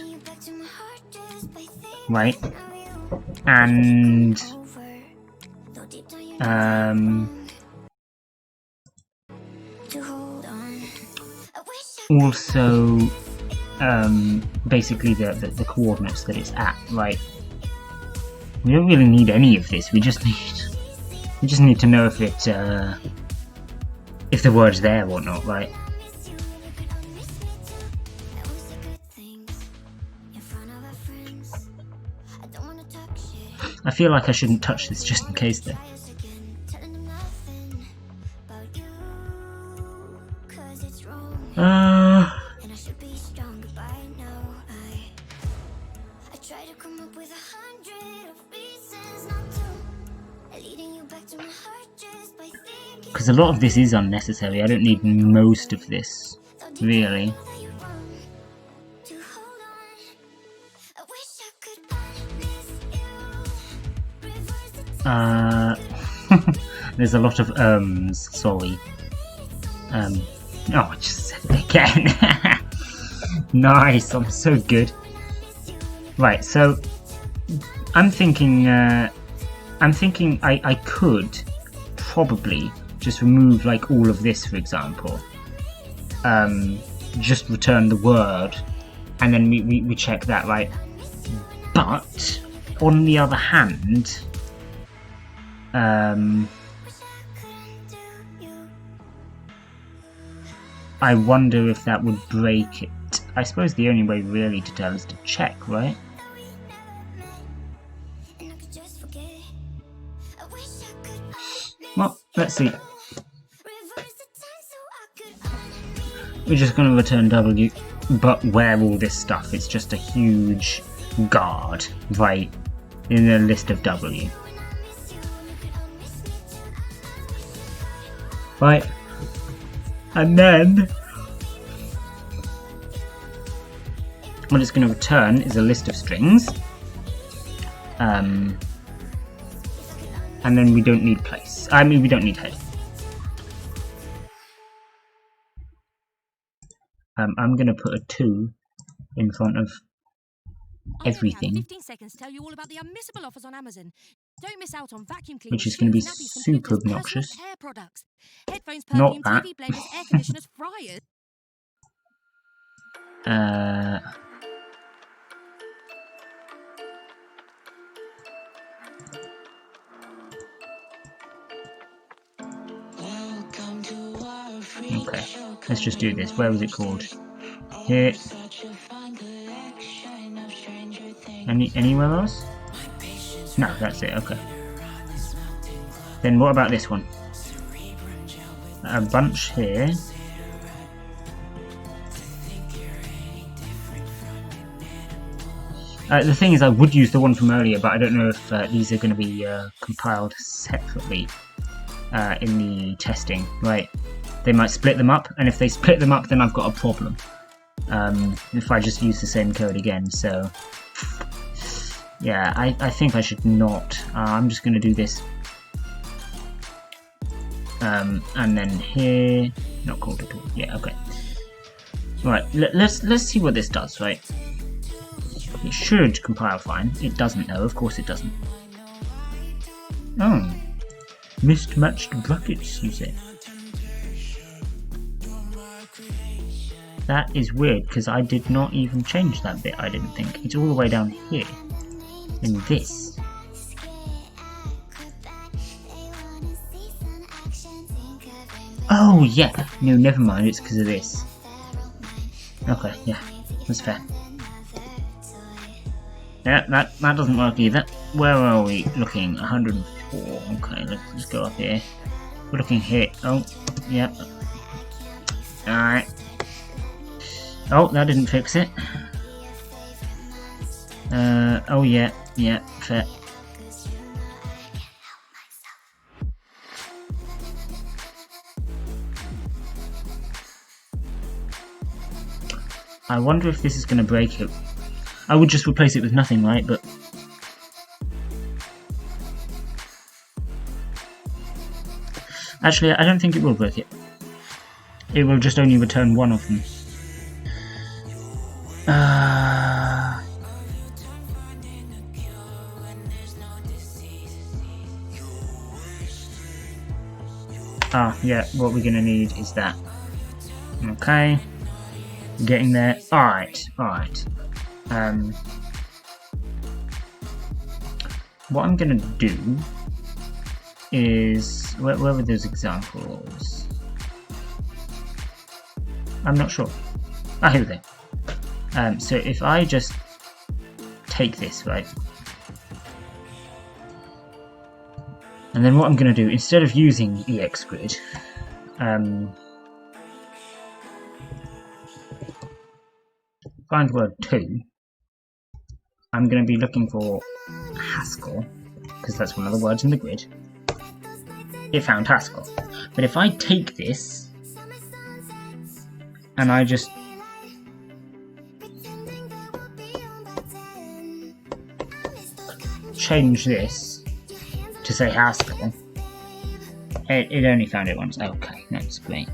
Right. And also basically the coordinates that it's at, right? We don't really need any of this. We just need to know if the word's there or not, right? I feel like I shouldn't touch this just in case though. Because a lot of this is unnecessary. I don't need most of this, really. There's a lot of sorry. Oh, I just said it again. Nice, I'm so good. Right, so I'm thinking I could probably just remove like all of this, for example. Just return the word, and then we check that, right? But on the other hand, I wonder if that would break it. I suppose the only way really to tell is to check, right? Well, let's see. We're just going to return W, but where all this stuff, it's just a huge guard, right? in a list of W. Right, and then what it's going to return is a list of strings, and then we don't need place. I mean, we don't need head. I'm going to put a 2 in front of everything, 15 seconds to tell you all about the unmissable offers on Amazon. Don't miss out on vacuum cleaners, which is going to be shoes, nappies, super computers, obnoxious. personal care products, headphones, Not perfume, that. TV blenders, air conditioners, fryers. Okay, let's just do this. Where was it called? Here. Anywhere else? No, that's it. Okay. Then what about this one? A bunch here. The thing is, I would use the one from earlier, but I don't know if these are going to be compiled separately in the testing. Right. They might split them up, and if they split them up, then I've got a problem. If I just use the same code again, so yeah, I think I should not. I'm just going to do this, and then here, not called at all. Yeah, okay. Right, let's see what this does. Right, it should compile fine. It doesn't though. Of course, it doesn't. Oh, mismatched brackets, you say? That is weird, because I did not even change that bit, I didn't think. It's all the way down here. In this. Oh, yeah. No, never mind, it's because of this. Okay, yeah. That's fair. Yeah, that doesn't work either. Where are we looking? 104. Okay, let's go up here. We're looking here. Oh, yeah. Alright. Oh, that didn't fix it. Oh yeah, fair. I wonder if this is going to break it. I would just replace it with nothing, right? But actually, I don't think it will break it. It will just only return one of them. Yeah, what we're gonna need is that. Okay, getting there. Alright. What I'm gonna do is, where were those examples? I'm not sure. Here we go. So if I just take this, right? And then what I'm going to do, instead of using EXGrid, find word 2, I'm going to be looking for Haskell, because that's one of the words in the grid. It found Haskell. But if I take this, and I just change this to say Haskell, it only found it once. Okay, that's great.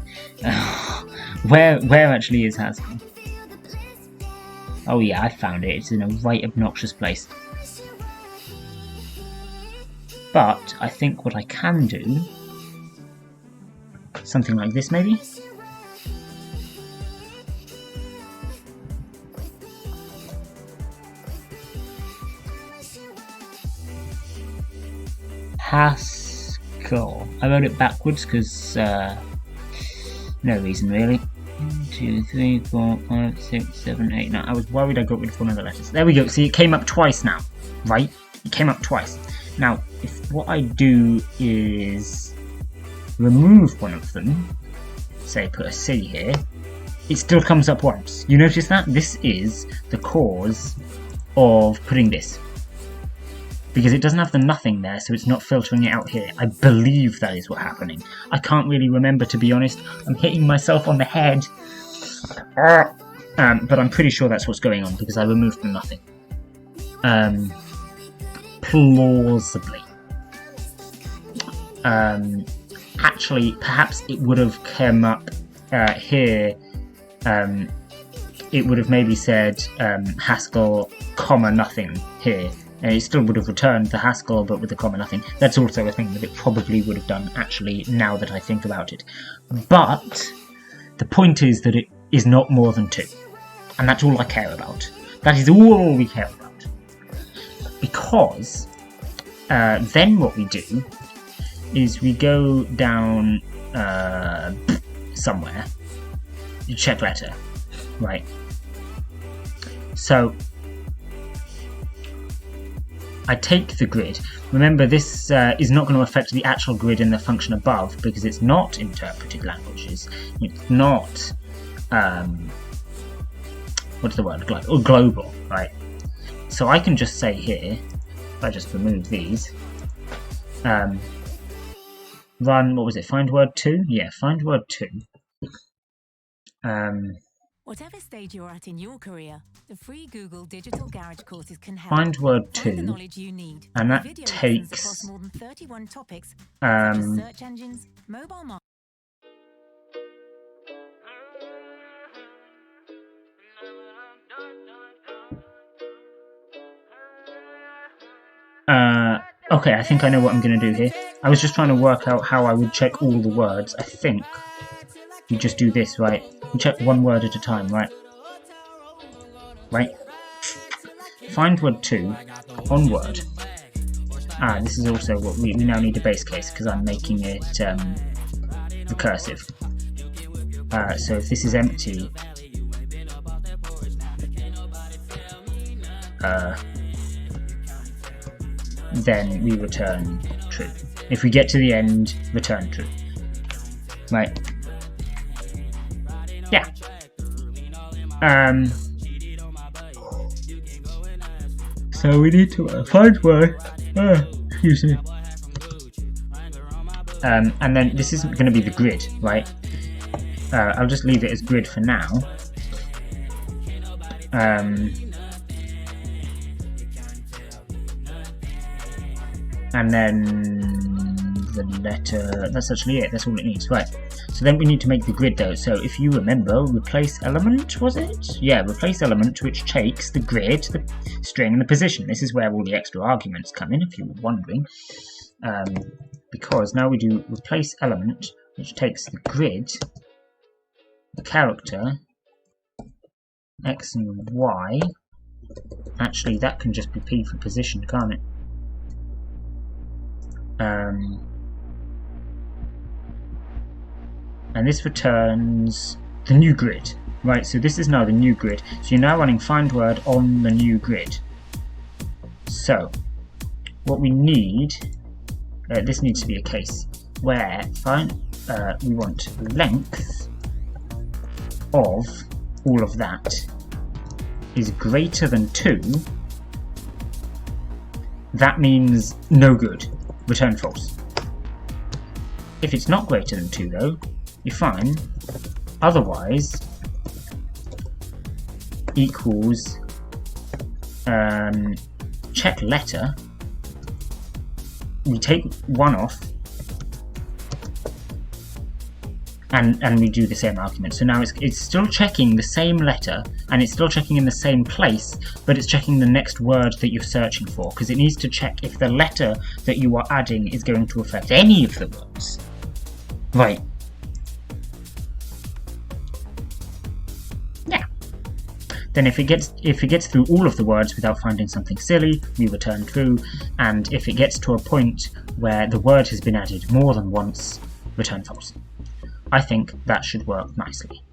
Where actually is Haskell? Oh yeah, I found it. It's in a right obnoxious place. But I think what I can do, something like this maybe? Haskell. I wrote it backwards because no reason really. 1, 2, 3, 4, 5, 6, 7, 8, 9. I was worried I got rid of one of the letters. There we go. See, it came up twice now, right? It came up twice. Now, if what I do is remove one of them, say put a C here, it still comes up once. You notice that? This is the cause of putting this. because it doesn't have the nothing there, so it's not filtering it out here. I believe that is what's happening. I can't really remember, to be honest. I'm hitting myself on the head. But I'm pretty sure that's what's going on, because I removed the nothing. Plausibly. Actually, perhaps it would have come up here. It would have maybe said Haskell, comma, nothing here. And it still would have returned the Haskell, but with the comma nothing. That's also a thing that it probably would have done, actually, now that I think about it. But the point is that it is not more than 2. And that's all I care about. That is all we care about. Because then what we do is we go down somewhere, you check letter, right? So I take the grid. Remember, this is not going to affect the actual grid in the function above, because it's not interpreted languages. It's not what's the word? Global, right? So I can just say here, if I just remove these, run, what was it, find word 2? Yeah, find word 2. Whatever stage you're at in your career, the free Google Digital Garage courses can help. Find word Find the 2, knowledge you need. and that Video lessons takes across more than 31 topics, such as search engines, mobile marketing. okay, I think I know what I'm going to do here. I was just trying to work out how I would check all the words. I think you just do this, right? You check one word at a time, right? Right? Find word 2 on word. This is also what we now need a base case, because I'm making it recursive. So if this is empty, then we return true. If we get to the end, return true. Right. Yeah. So we need to find word. Excuse me. And then this isn't going to be the grid, right? I'll just leave it as grid for now. And then the letter, that's actually it, that's all it needs, right. So then we need to make the grid though, so if you remember, replace element, was it? Yeah, replace element, which takes the grid, the string, and the position. This is where all the extra arguments come in, if you were wondering. Because now we do replace element, which takes the grid, the character, X and Y. Actually, that can just be P for position, can't it? And this returns the new grid, right? So this is now the new grid. So you're now running find word on the new grid. So what we need, this needs to be a case where we want length of all of that is greater than 2. That means no good. Return false. If it's not greater than 2 though, you're fine. Otherwise, equals check letter. We take 1 off, and we do the same argument. So now it's still checking the same letter, and it's still checking in the same place, but it's checking the next word that you're searching for, because it needs to check if the letter that you are adding is going to affect any of the words. Right. Yeah. Then if it gets through all of the words without finding something silly, we return true, and if it gets to a point where the word has been added more than once, return false. I think that should work nicely.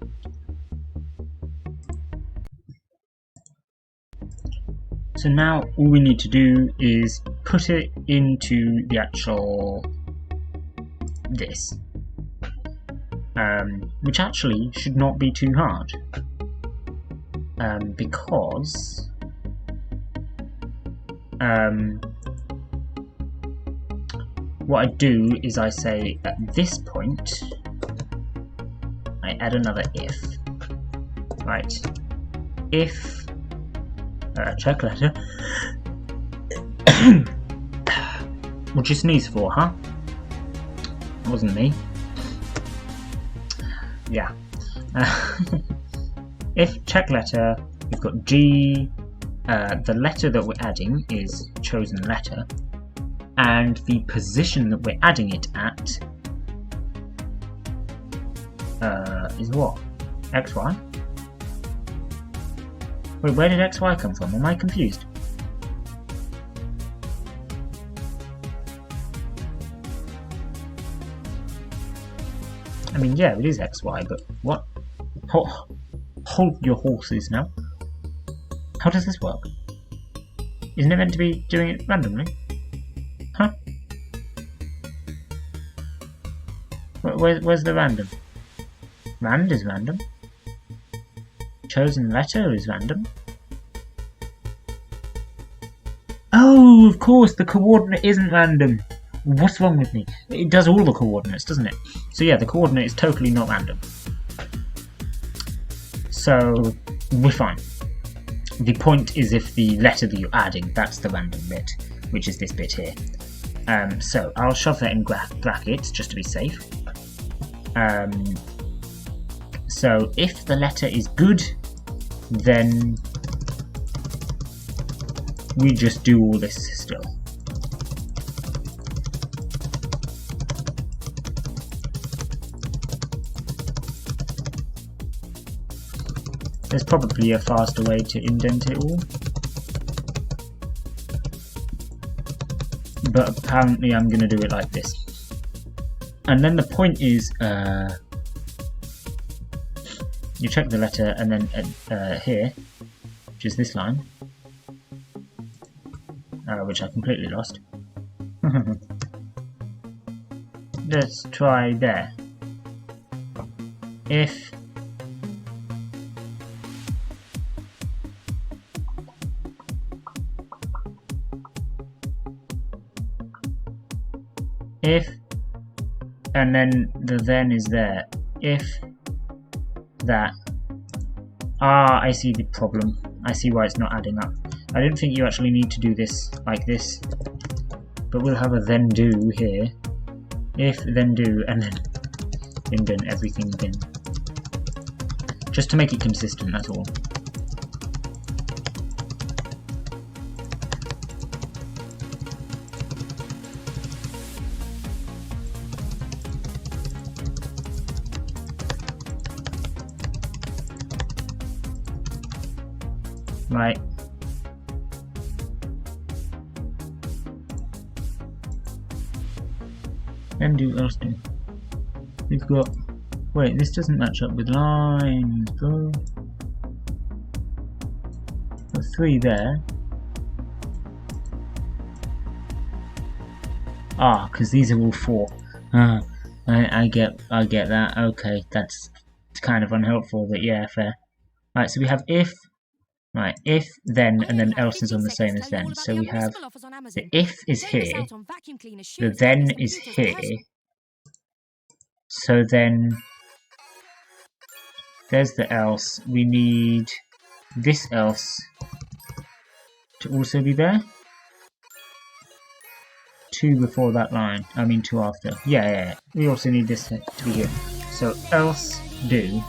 So now all we need to do is put it into the actual this, which actually should not be too hard, because what I do is I say at this point I add another if. Right. If check letter. What you sneeze for, huh? It wasn't me. Yeah. If check letter, we've got G. The letter that we're adding is chosen letter, and the position that we're adding it at is what? XY? Wait, where did XY come from? Am I confused? I mean, yeah, it is XY, but what? Hold your horses now. How does this work? Isn't it meant to be doing it randomly? Huh? Where's the random? Rand is random. Chosen letter is random. Oh, of course, the coordinate isn't random. What's wrong with me? It does all the coordinates, doesn't it? So yeah, the coordinate is totally not random. So we're fine. The point is if the letter that you're adding, that's the random bit, which is this bit here. So I'll shove that in brackets just to be safe. So if the letter is good, then we just do all this still. There's probably a faster way to indent it all, but apparently I'm going to do it like this. And then the point is, you check the letter, and then here, which is this line, which I completely lost. Let's try there. If and then the then is there. If that. Ah, I see the problem. I see why it's not adding up. I didn't think you actually need to do this like this, but we'll have a then do here. If, then do, and then indent everything again. Just to make it consistent, that's all. Right. Then do else do. We've got. Wait, this doesn't match up with lines, bro. Got 3 there. Ah, because these are all 4. I get that. Okay, that's kind of unhelpful, but yeah, fair. Right, so we have if. Right, if, then, and then else is on the same as then. So we have the if is here, the then is here, so then there's the else. We need this else to also be there. 2 before that line, I mean 2 after. Yeah. We also need this to be here. So else do.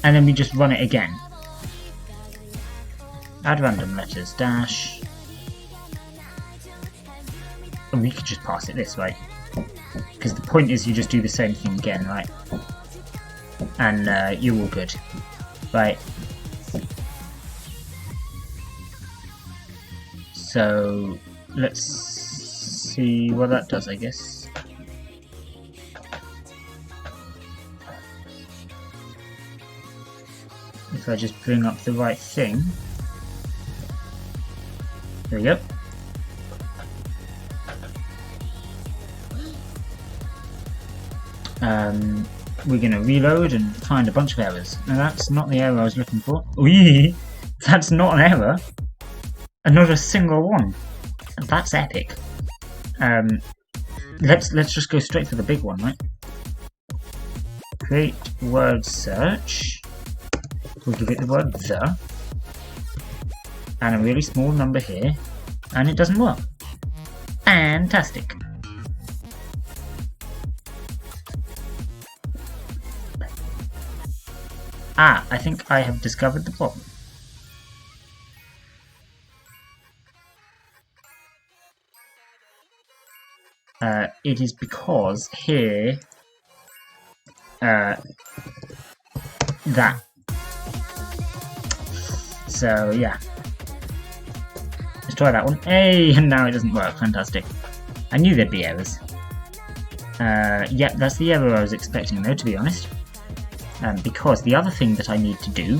And then we just run it again. Add random letters, dash. And we could just pass it this way. Because the point is you just do the same thing again, right? And you're all good. Right. So, let's see what that does, I guess. If I just bring up the right thing. There we go. we're going to reload and find a bunch of errors. Now that's not the error I was looking for. Wee! That's not an error! Not a single one! That's epic. Let's just go straight for the big one, right? Create word search. We'll give it the word the. And a really small number here. And it doesn't work. Fantastic. Ah, I think I have discovered the problem. It is because here, that. So yeah, let's try that one. Hey, and now it doesn't work. Fantastic. I knew there'd be errors. Yeah, that's the error I was expecting though, to be honest. Because the other thing that I need to do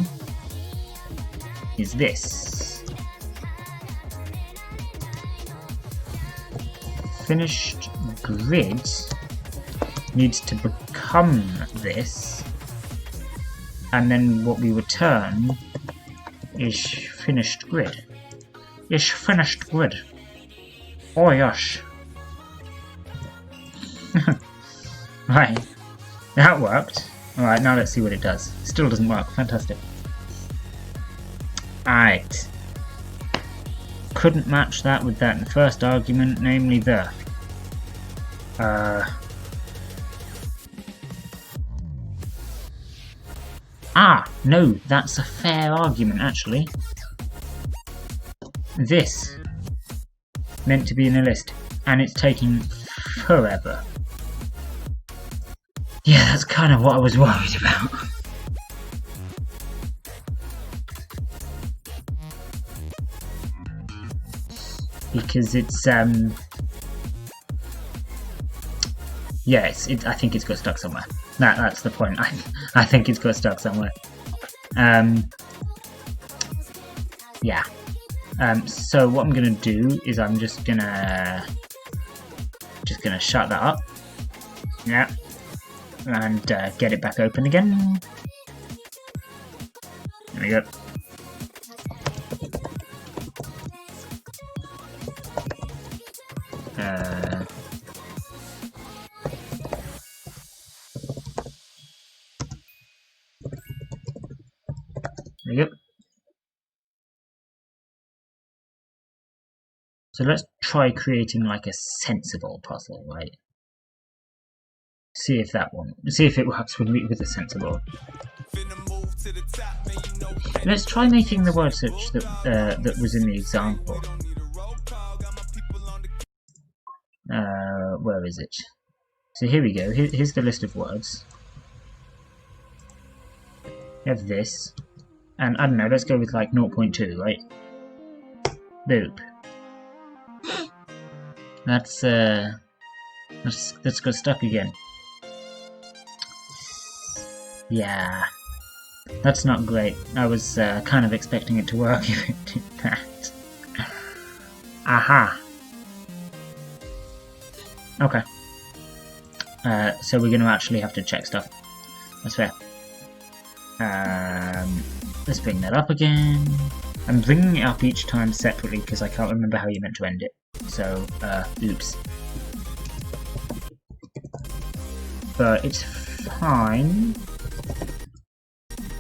is this. Finished grid needs to become this, and then what we return is finished grid. Is finished grid. Oh yes. Right, that worked. Alright, now let's see what it does. Still doesn't work. Fantastic. Alright. Couldn't match that with that in the first argument, namely the. No, that's a fair argument actually. This meant to be in a list, and it's taking forever. Yeah, that's kind of what I was worried about. Because it's, yeah, I think it's got stuck somewhere. That's the point. I think it's got stuck somewhere. Yeah. So what I'm gonna do is I'm just gonna shut that up. Yeah. And get it back open again. There we go. There we go. So let's try creating like a sensible puzzle, right? See if it works with a sensible. Let's try making the word search that was in the example. Where is it? So here we go. Here's the list of words. We have this, and I don't know. Let's go with like 0.2, right? Boop. That's got stuck again. Yeah, that's not great. I was kind of expecting it to work if it did that. Aha! Okay. So we're going to actually have to check stuff. That's fair. Let's bring that up again. I'm bringing it up each time separately because I can't remember how you meant to end it. So, oops. But it's fine.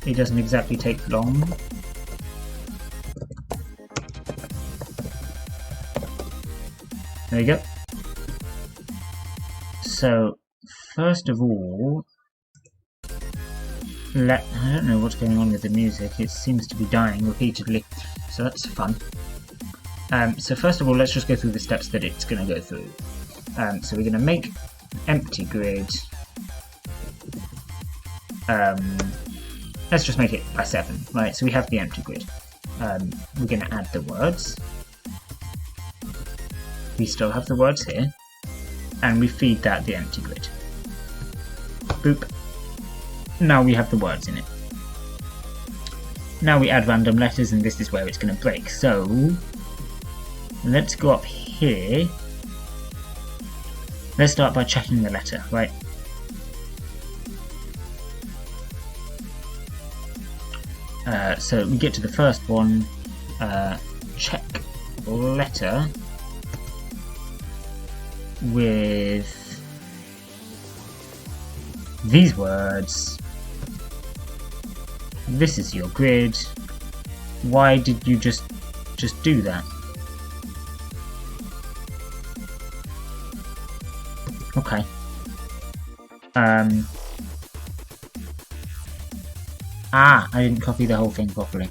It doesn't exactly take long. There you go. So, first of all, I don't know what's going on with the music. It seems to be dying repeatedly, so that's fun. So first of all, let's just go through the steps that it's going to go through. So we're going to make empty grid. Let's just make it by 7, right? So we have the empty grid. We're going to add the words. We still have the words here. And we feed that the empty grid. Boop. Now we have the words in it. Now we add random letters, and this is where it's going to break. So let's go up here. Let's start by checking the letter, right? So we get to the first one, check letter with these words. This is your grid. Why did you just do that? Okay. I didn't copy the whole thing properly.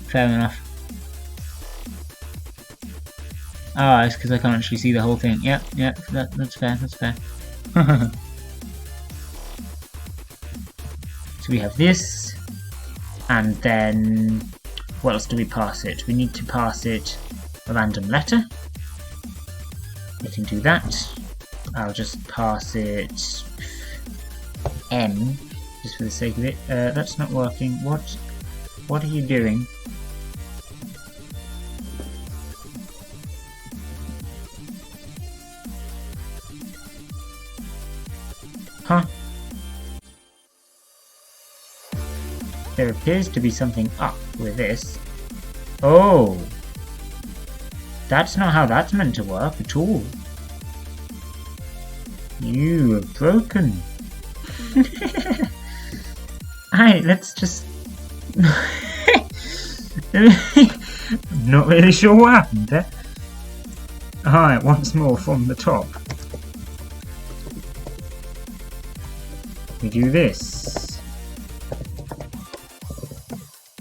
Fair enough. It's because I can't actually see the whole thing. Yep, that's fair, that's fair. So we have this, and then what else do we pass it? We need to pass it a random letter. We can do that. I'll just pass it M, just for the sake of it. That's not working. What are you doing? Huh? There appears to be something up with this. Oh! That's not how that's meant to work at all. You are broken. Alright, let's just... I'm not really sure what happened there. Alright, once more from the top. We do this.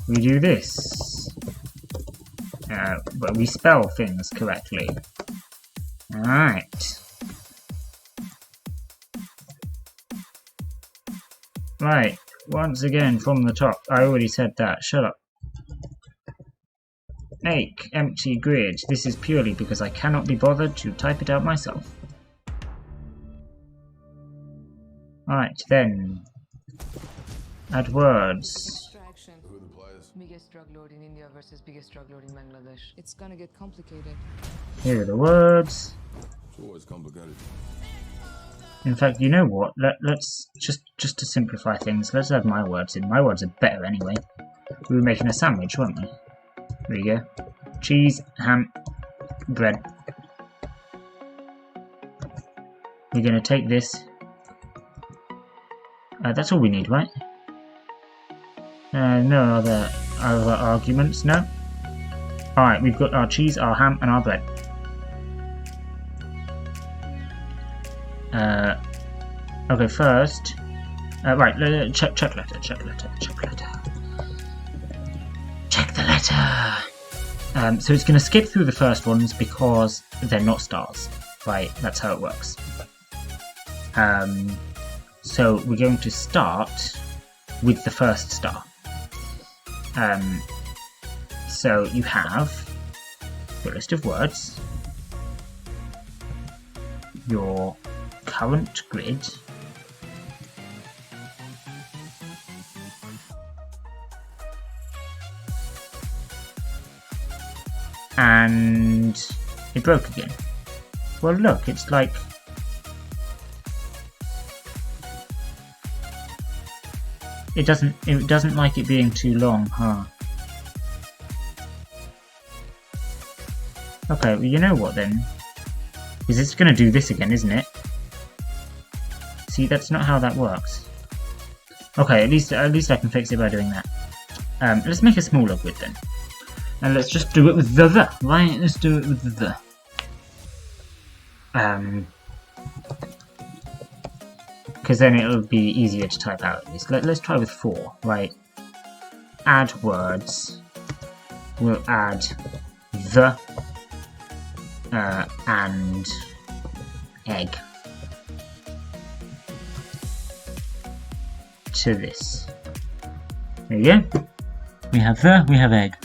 We do this. But we spell things correctly. Alright. Right, once again from the top. I already said that. Shut up. Make empty grid. This is purely because I cannot be bothered to type it out myself. Alright, then. Add words. Who are the players? Biggest drug lord in India versus biggest drug lord in Bangladesh. It's gonna get complicated. Here are the words. It's always complicated. In fact, you know what? Let's just to simplify things, let's add my words in. My words are better anyway. We were making a sandwich, weren't we? There you go. Cheese, ham, bread. We're gonna take this. That's all we need, right? No other arguments, no? Alright, we've got our cheese, our ham, and our bread. Okay, first... right, check letter. Check the letter! So it's going to skip through the first ones because they're not stars. Right, that's how it works. So we're going to start with the first star. So you have your list of words, your current grid, and it broke again. Well, look, it's like it doesn't like it being too long, huh? Okay, well, you know what then? Because it's going to do this again, isn't it? See, that's not how that works. Okay, at least I can fix it by doing that. Let's make a smaller grid then. And let's just do it with the, right? Let's do it with the. Because then it'll be easier to type out at least. Let's try with 4, right? Add words. We'll add the and egg to this. There you go. We have the, we have egg.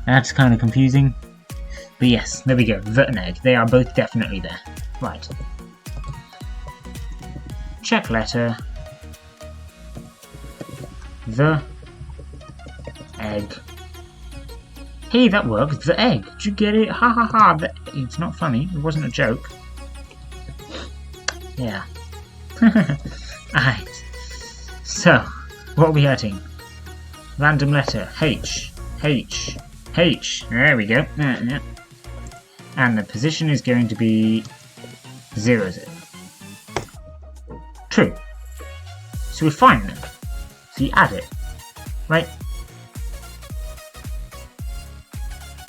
That's kind of confusing. But yes, there we go. The and egg. They are both definitely there. Right. Check letter. The egg. Hey, that worked. The egg. Did you get it? Ha ha ha. It's not funny. It wasn't a joke. Yeah. Alright. So, what are we adding? random letter H. There we go. Yeah. And the position is going to be 0, 0. True. So we're fine then. So you add it. Right?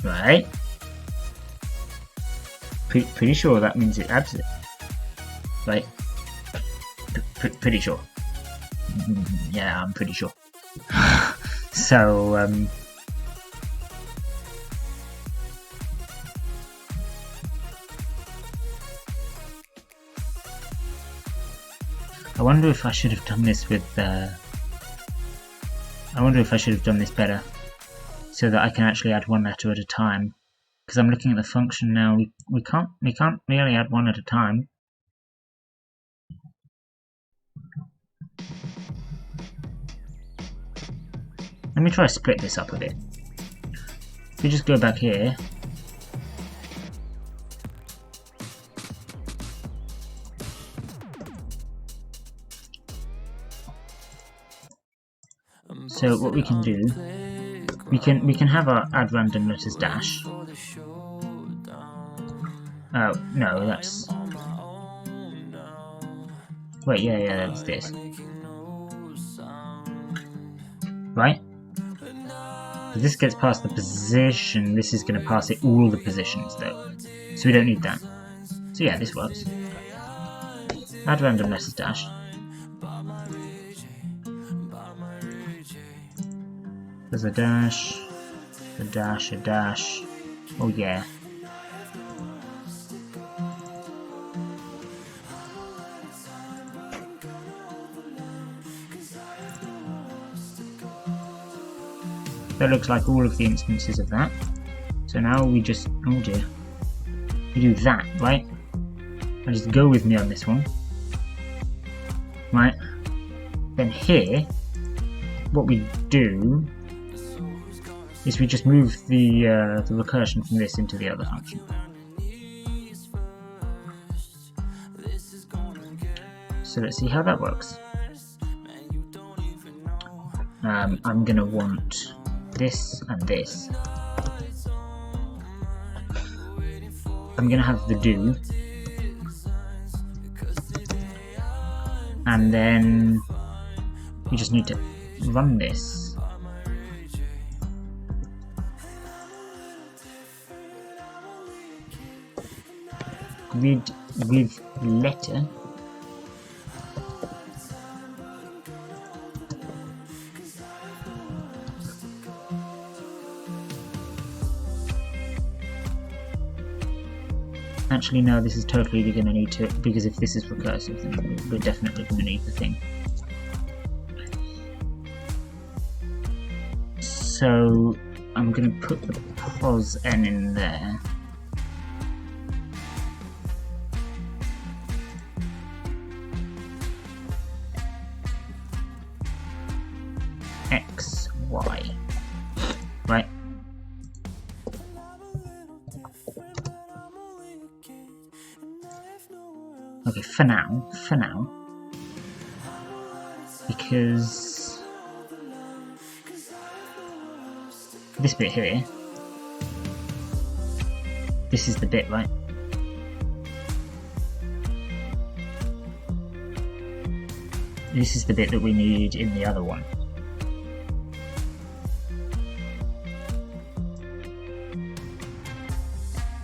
Right? Pretty sure that means it adds it. Right? Pretty sure. Yeah, I'm pretty sure. So, I wonder if I should have done this with, I wonder if I should have done this better, so that I can actually add one letter at a time. Because I'm looking at the function now, we can't really add one at a time. Let me try to split this up a bit. If we just go back here, so what we can do, we can have our add random letters dash. Oh no, that's wait, yeah, that's this, right? If this gets past the position, this is going to pass it all the positions though, so we don't need that. So yeah, this works. Add random letters dash. There's a dash, a dash, a dash. Oh yeah. That looks like all of the instances of that. So now we just, oh dear, we do that, right? And just go with me on this one, right? Then here, what we do is we just move the recursion from this into the other function. So let's see how that works. I'm gonna want this and this. I'm gonna have the do, and then we just need to run this. Grid with letter. Actually, no, this is totally going to need to, because if this is recursive, then we're definitely going to need the thing. So I'm going to put the pos n in there. X, Y. Right? Okay, for now, because this bit here, this is the bit, right? This is the bit that we need in the other one.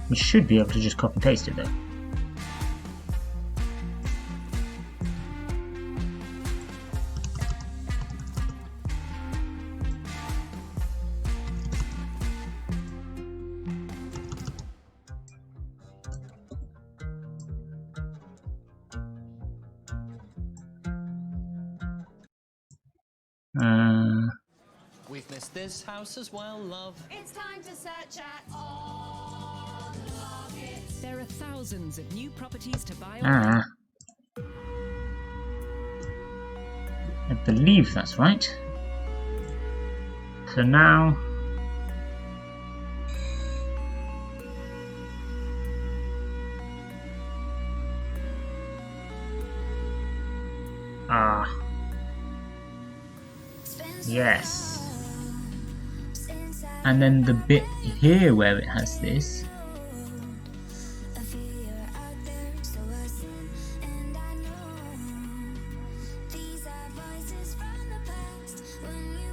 We should be able to just copy and paste it though. We've missed this house as well, love. It's time to search at all the markets. There are thousands of new properties to buy. I believe that's right. So now yes. And then the bit here where it has this,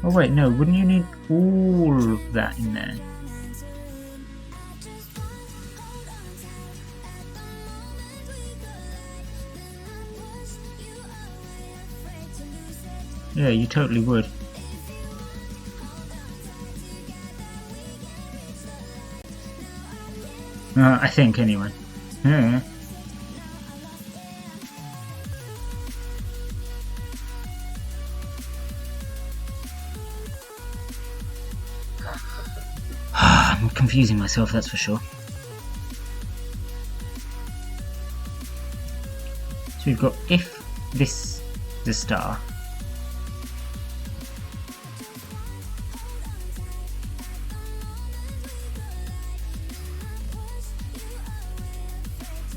oh wait, no, wouldn't you need all of that in there? Yeah, you totally would. I think, anyway. Yeah. I'm confusing myself, that's for sure. So we've got if this is a star,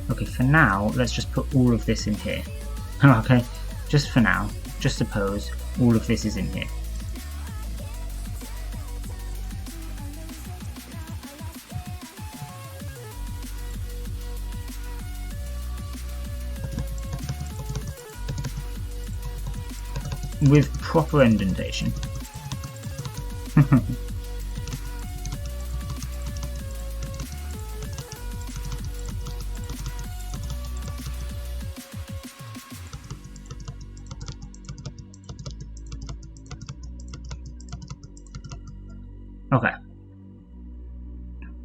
okay, for now, let's just put all of this in here. Okay, just for now, just suppose all of this is in here. With proper indentation. Okay,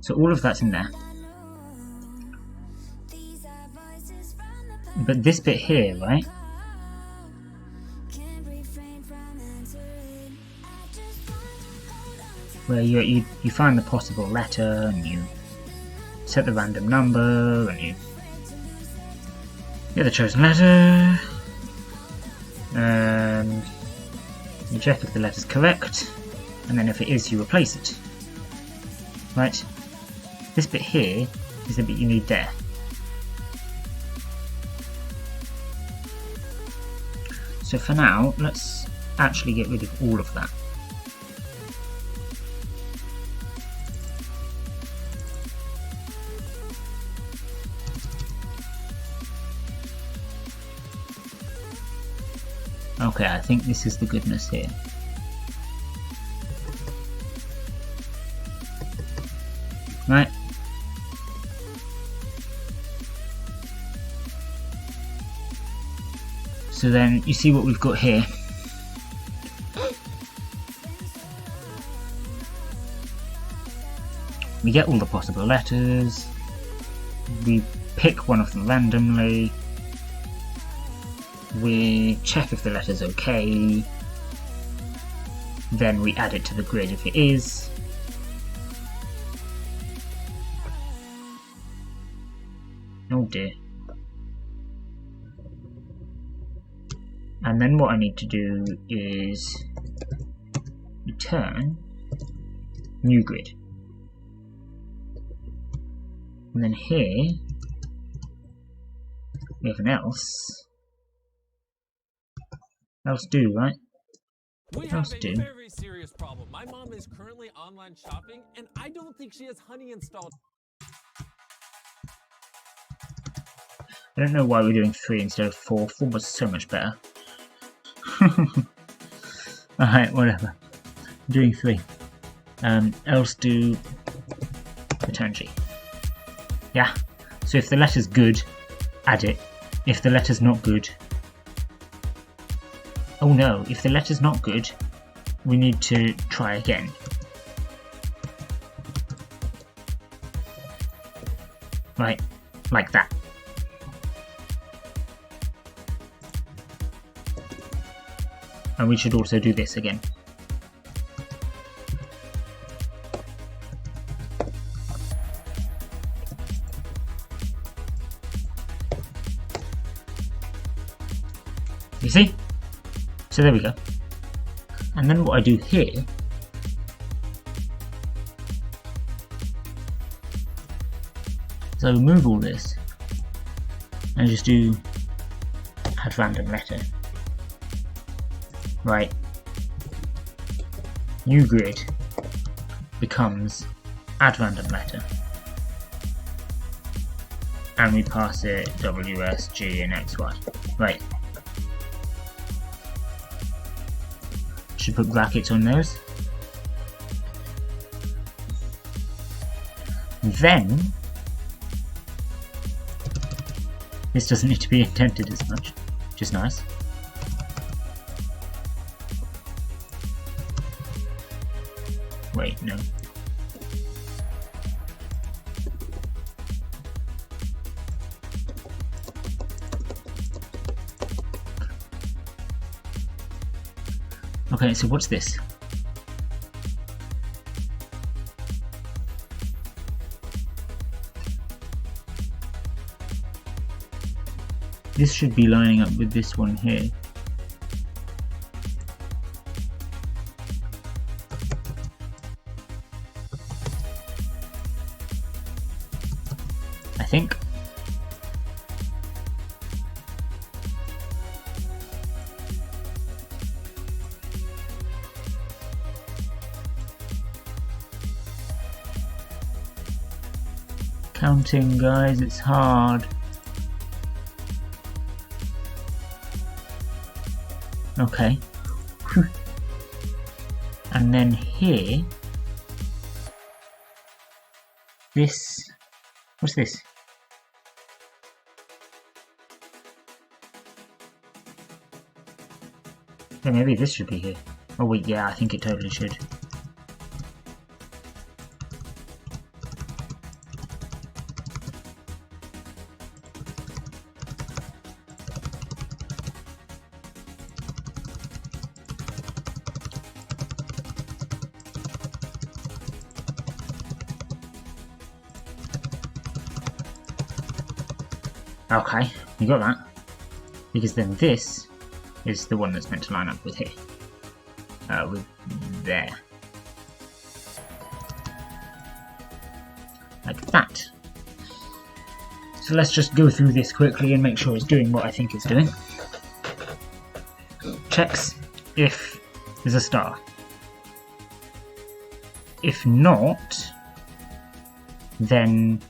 so all of that's in there, but this bit here, right, where you find the possible letter and you set the random number and you get the chosen letter and you check if the letter's correct. And then if it is, you replace it. Right? This bit here is the bit you need there. So for now, let's actually get rid of all of that. Okay, I think this is the goodness here. Right. So then you see what we've got here. We get all the possible letters. We pick one of them randomly. We check if the letter's okay. Then we add it to the grid if it is. Oh dear. And then what I need to do is return new grid. And then here we have an else. Else do, right? We have a very serious problem. My mom is currently online shopping and I don't think she has Honey installed. I don't know why we're doing 3 instead of 4. 4 was so much better. Alright, whatever. I'm doing 3. Else do return G. Yeah. So if the letter's good, add it. If the letter's not good... Oh no, if the letter's not good, we need to try again. Right, like that. And we should also do this again. You see? So there we go. And then what I do here is I remove all this and just do add random letter. Right. New grid. becomes add random letter, and we pass it W, S, G, and X, Y. Right. Should put brackets on those. Then this doesn't need to be indented as much, which is nice. Wait, no. Okay, so what's this? This should be lining up with this one here. I think. Counting, guys, it's hard. Okay. And then here, this, what's this? Yeah, maybe this should be here. Oh wait, yeah, I think it totally should. Okay, you got that. Because then this is the one that's meant to line up with here. With there. Like that. So let's just go through this quickly and make sure it's doing what I think it's doing. Checks if there's a star. If not, then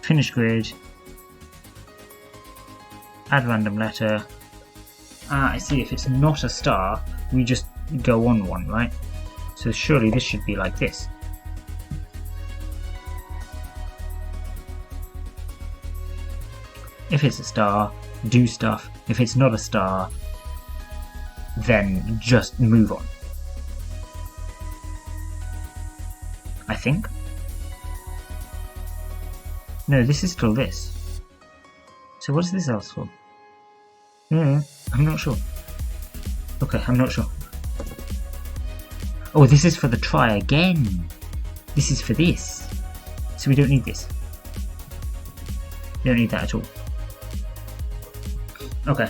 finish grid, add random letter. I see, if it's not a star, we just go on one, right? So surely this should be like this. If it's a star, do stuff. If it's not a star, then just move on. I think. No, this is still this. So what's this else for? I'm not sure. Okay, I'm not sure. Oh, this is for the try again. This is for this. So we don't need this. We don't need that at all. Okay.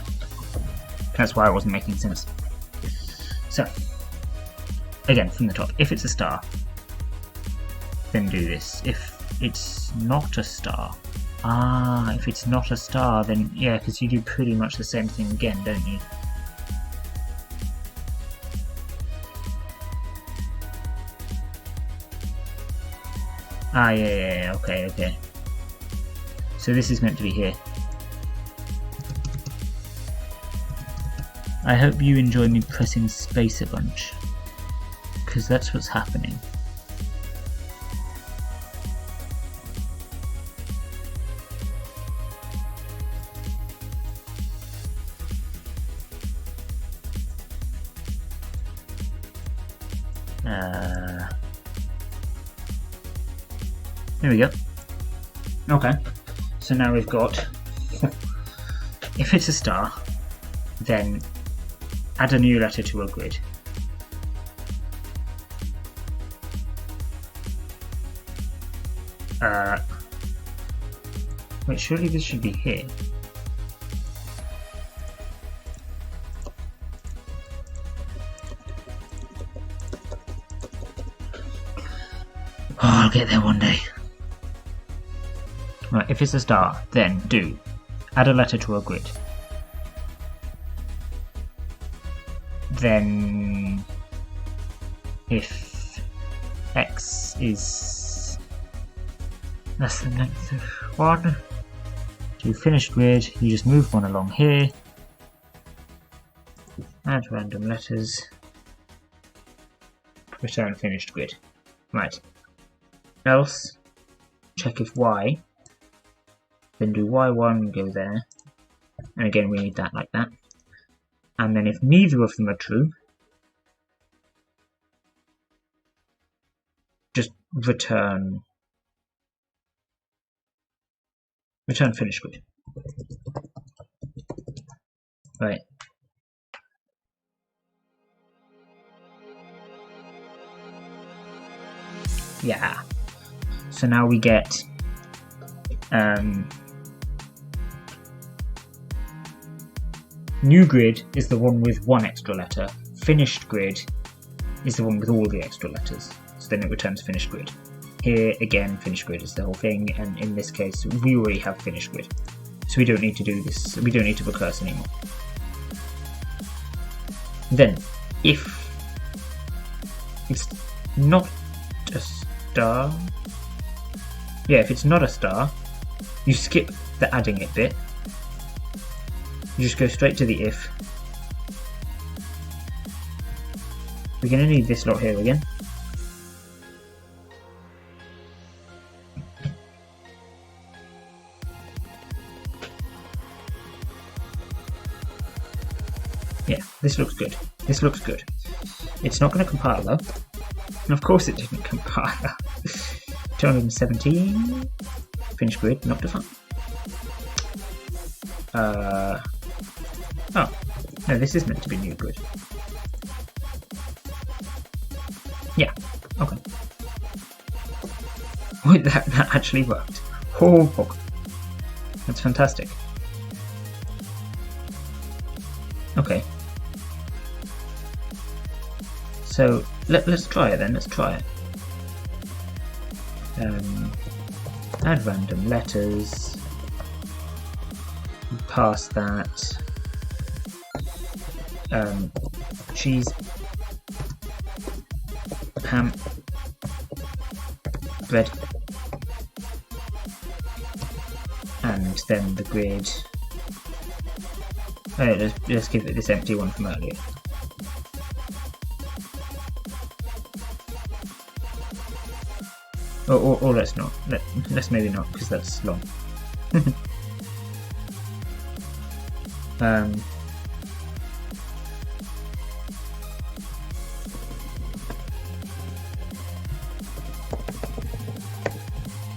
That's why it wasn't making sense. So, again, from the top. If it's a star, then do this. If it's not a star. If it's not a star, then yeah, because you do pretty much the same thing again, don't you? Yeah, okay. So this is meant to be here. I hope you enjoy me pressing space a bunch, because that's what's happening. There we go. Okay, so now we've got, if it's a star, then add a new letter to a grid. Wait, surely this should be here. Oh, I'll get there one day. Right, if it's a star, then do add a letter to a grid. then if x is less than -1 to finished grid, you just move one along here, add random letters, return finished grid. Right. Else, check if y, then do y1, go there, and again we need that like that. And then if neither of them are true, just return finished grid. Right. Yeah. So now we get new grid is the one with one extra letter. Finished grid is the one with all the extra letters. So then it returns finished grid. Here again, finished grid is the whole thing, and in this case we already have finished grid. So we don't need to do this, we don't need to recurse anymore. Then, if it's not a star, yeah, if it's not a star, you skip the adding it bit. You just go straight to the if. We're going to need this lot here again. Yeah, this looks good. This looks good. It's not going to compile though. And of course it didn't compile. 217. Finish grid, not defined. Oh, no, this is meant to be new grid. Yeah, okay. Wait, that actually worked. Oh, that's fantastic. Okay. So let's try it then. Let's try it. Add random letters. Pass that. Cheese. Ham. Bread. And then the grid. Let's give it this empty one from earlier. Or let's not. Let's maybe not, because that's long.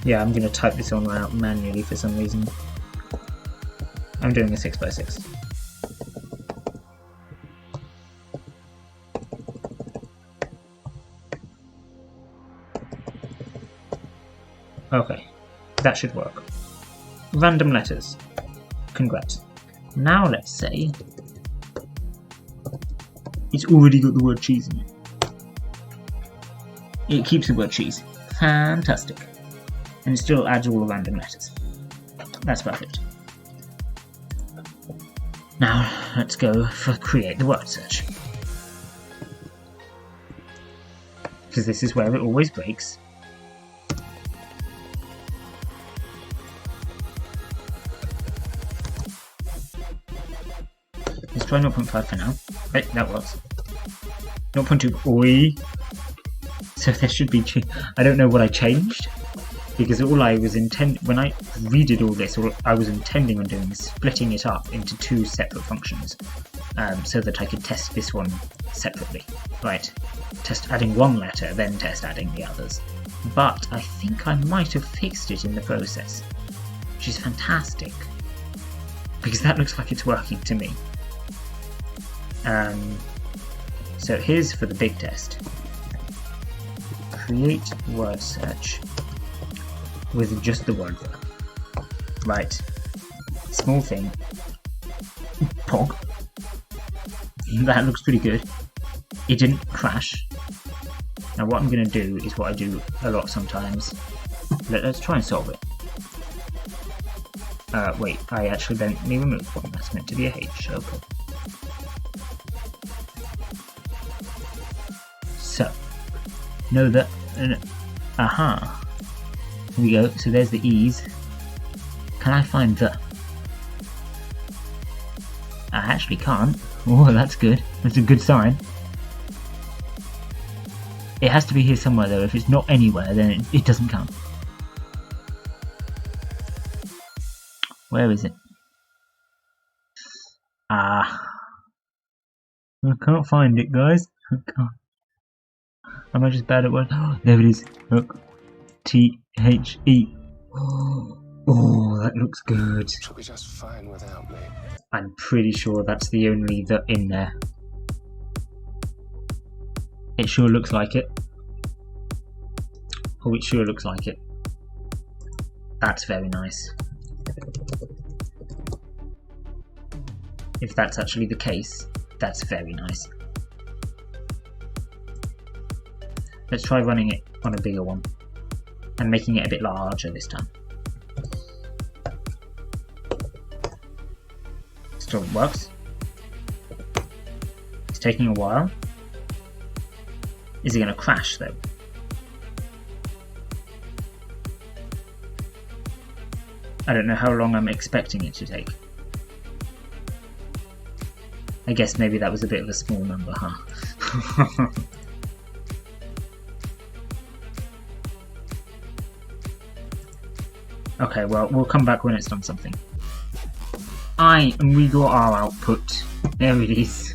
Yeah, I'm going to type this one out manually for some reason. I'm doing a 6x6. Okay, that should work. Random letters. Congrats. Now let's say it's already got the word cheese in it. It keeps the word cheese. Fantastic. And it still adds all the random letters. That's perfect. Now let's go for create the word search. Because this is where it always breaks. Let's try 0.5 for now. Right, that works. 0.2. Oi! So there should be. I don't know what I changed, because all I was when I redid all this, all I was intending on doing is splitting it up into two separate functions, so that I could test this one separately. Right, test adding one letter, then test adding the others. But I think I might have fixed it in the process, which is fantastic, because that looks like it's working to me. So here's for the big test. Create word search with just the word there. Right. Small thing. Pog. That looks pretty good. It didn't crash. Now what I'm going to do is what I do a lot sometimes. Let's try and solve it. Wait, I accidentally removed one. That's meant to be a H. Okay. So, know that, aha, here we go, so there's the E's. Can I find the? I actually can't. Oh, that's good. That's a good sign. It has to be here somewhere though. If it's not anywhere, then it doesn't count. Where is it? Ah. I can't find it, guys. I can't. Am I just bad at words? Oh, there it is. Look. T-H-E. Oh, that looks good. She'll be just fine without me. I'm pretty sure that's the only the in there. It sure looks like it. Oh, it sure looks like it. That's very nice. If that's actually the case, that's very nice. Let's try running it on a bigger one and making it a bit larger this time. Still works. It's taking a while. Is it going to crash though? I don't know how long I'm expecting it to take. I guess maybe that was a bit of a small number, huh? Okay, well, we'll come back when it's done something. And we got our output. There it is.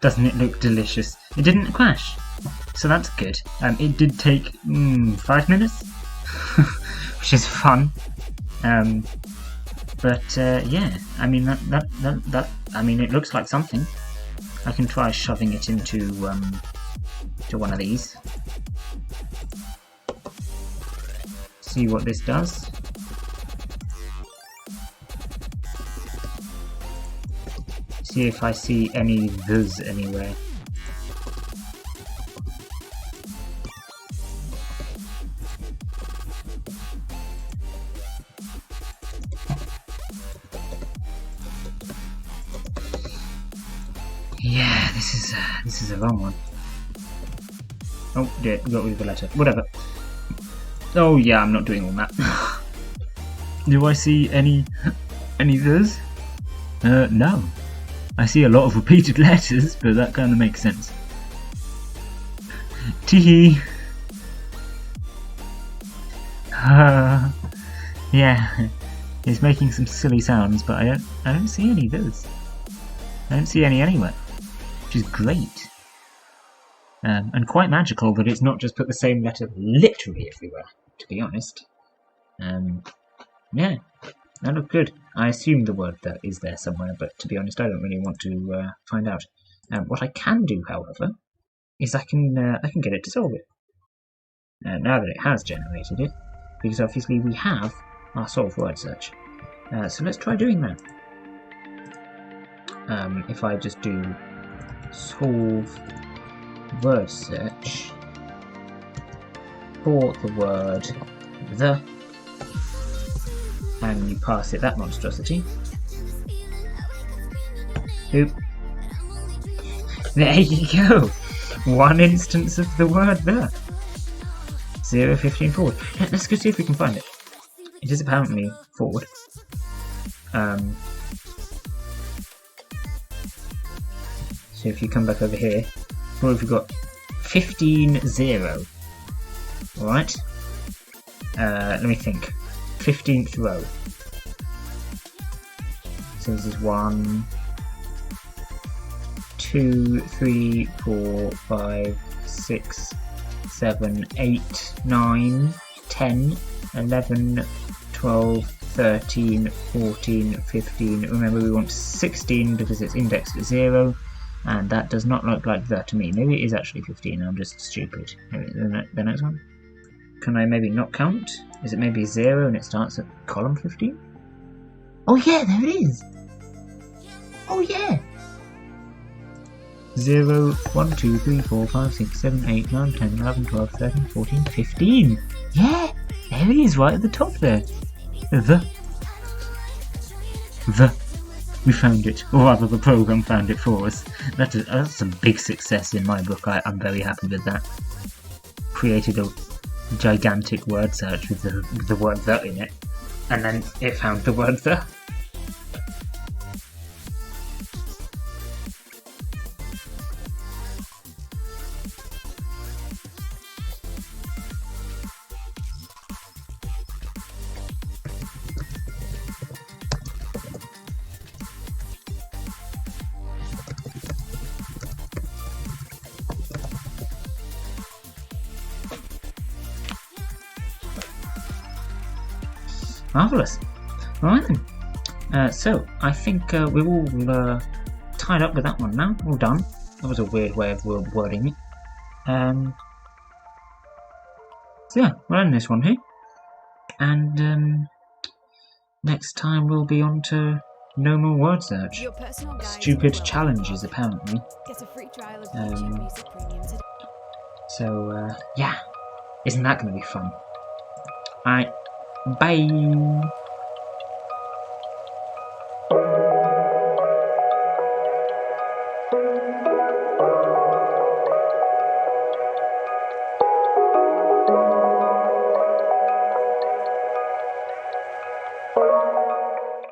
Doesn't it look delicious? It didn't crash, so that's good. It did take 5 minutes, which is fun. But yeah, I mean that I mean it looks like something. I can try shoving it into to one of these. See what this does. See if I see any "thes" anywhere. Yeah, this is a long one. Oh dear, got rid of the letter. Whatever. Oh yeah, I'm not doing all that. Do I see any "thes"? No. I see a lot of repeated letters, but that kind of makes sense. Tee-hee. Yeah, it's making some silly sounds, but I don't see any "thes". I don't see any anywhere, which is great. And quite magical that it's not just put the same letter literally everywhere, to be honest. Yeah, that looked good. I assume the word "that" is there somewhere, but to be honest, I don't really want to find out. What I can do, however, is I can get it to solve it. Now that it has generated it, because obviously we have our solve word search. So let's try doing that. If I just do solve word search for the word "the," and you pass it that monstrosity. Oop. There you go! One instance of the word "the." 0:15 forward. Let's go see if we can find it. It is apparently forward. So if you come back over here, what have we got? 15:0. Alright. Let me think. 15th row. So this is 1, 2, 3, 4, 5, 6, 7, 8, 9, 10, 11, 12, 13, 14, 15. Remember we want 16 because it's indexed at 0. And that does not look like "the" to me. Maybe it is actually 15, I'm just stupid. The next one? Can I maybe not count? Is it maybe 0 and it starts at column 15? Oh yeah, there it is! Oh yeah! 0, 1, 2, 3, 4, 5, 6, 7, 8, 9, 10, 11, 12, 13, 14, 15! Yeah! There it is, right at the top there! The. We found it, or rather the program found it for us. That's a big success in my book. I'm very happy with that. Created a gigantic word search with the word "the" in it, and then it found the word "the." Marvellous. Alright then. So, I think we're all tied up with that one now. All done. That was a weird way of wording it. So yeah, we'll end this one here. And next time we'll be on to no more word search. Your personal guide Stupid to the challenges, apparently. Get a free trial of YouTube Music Premium today. So, yeah. Isn't that going to be fun? Alright. Bye!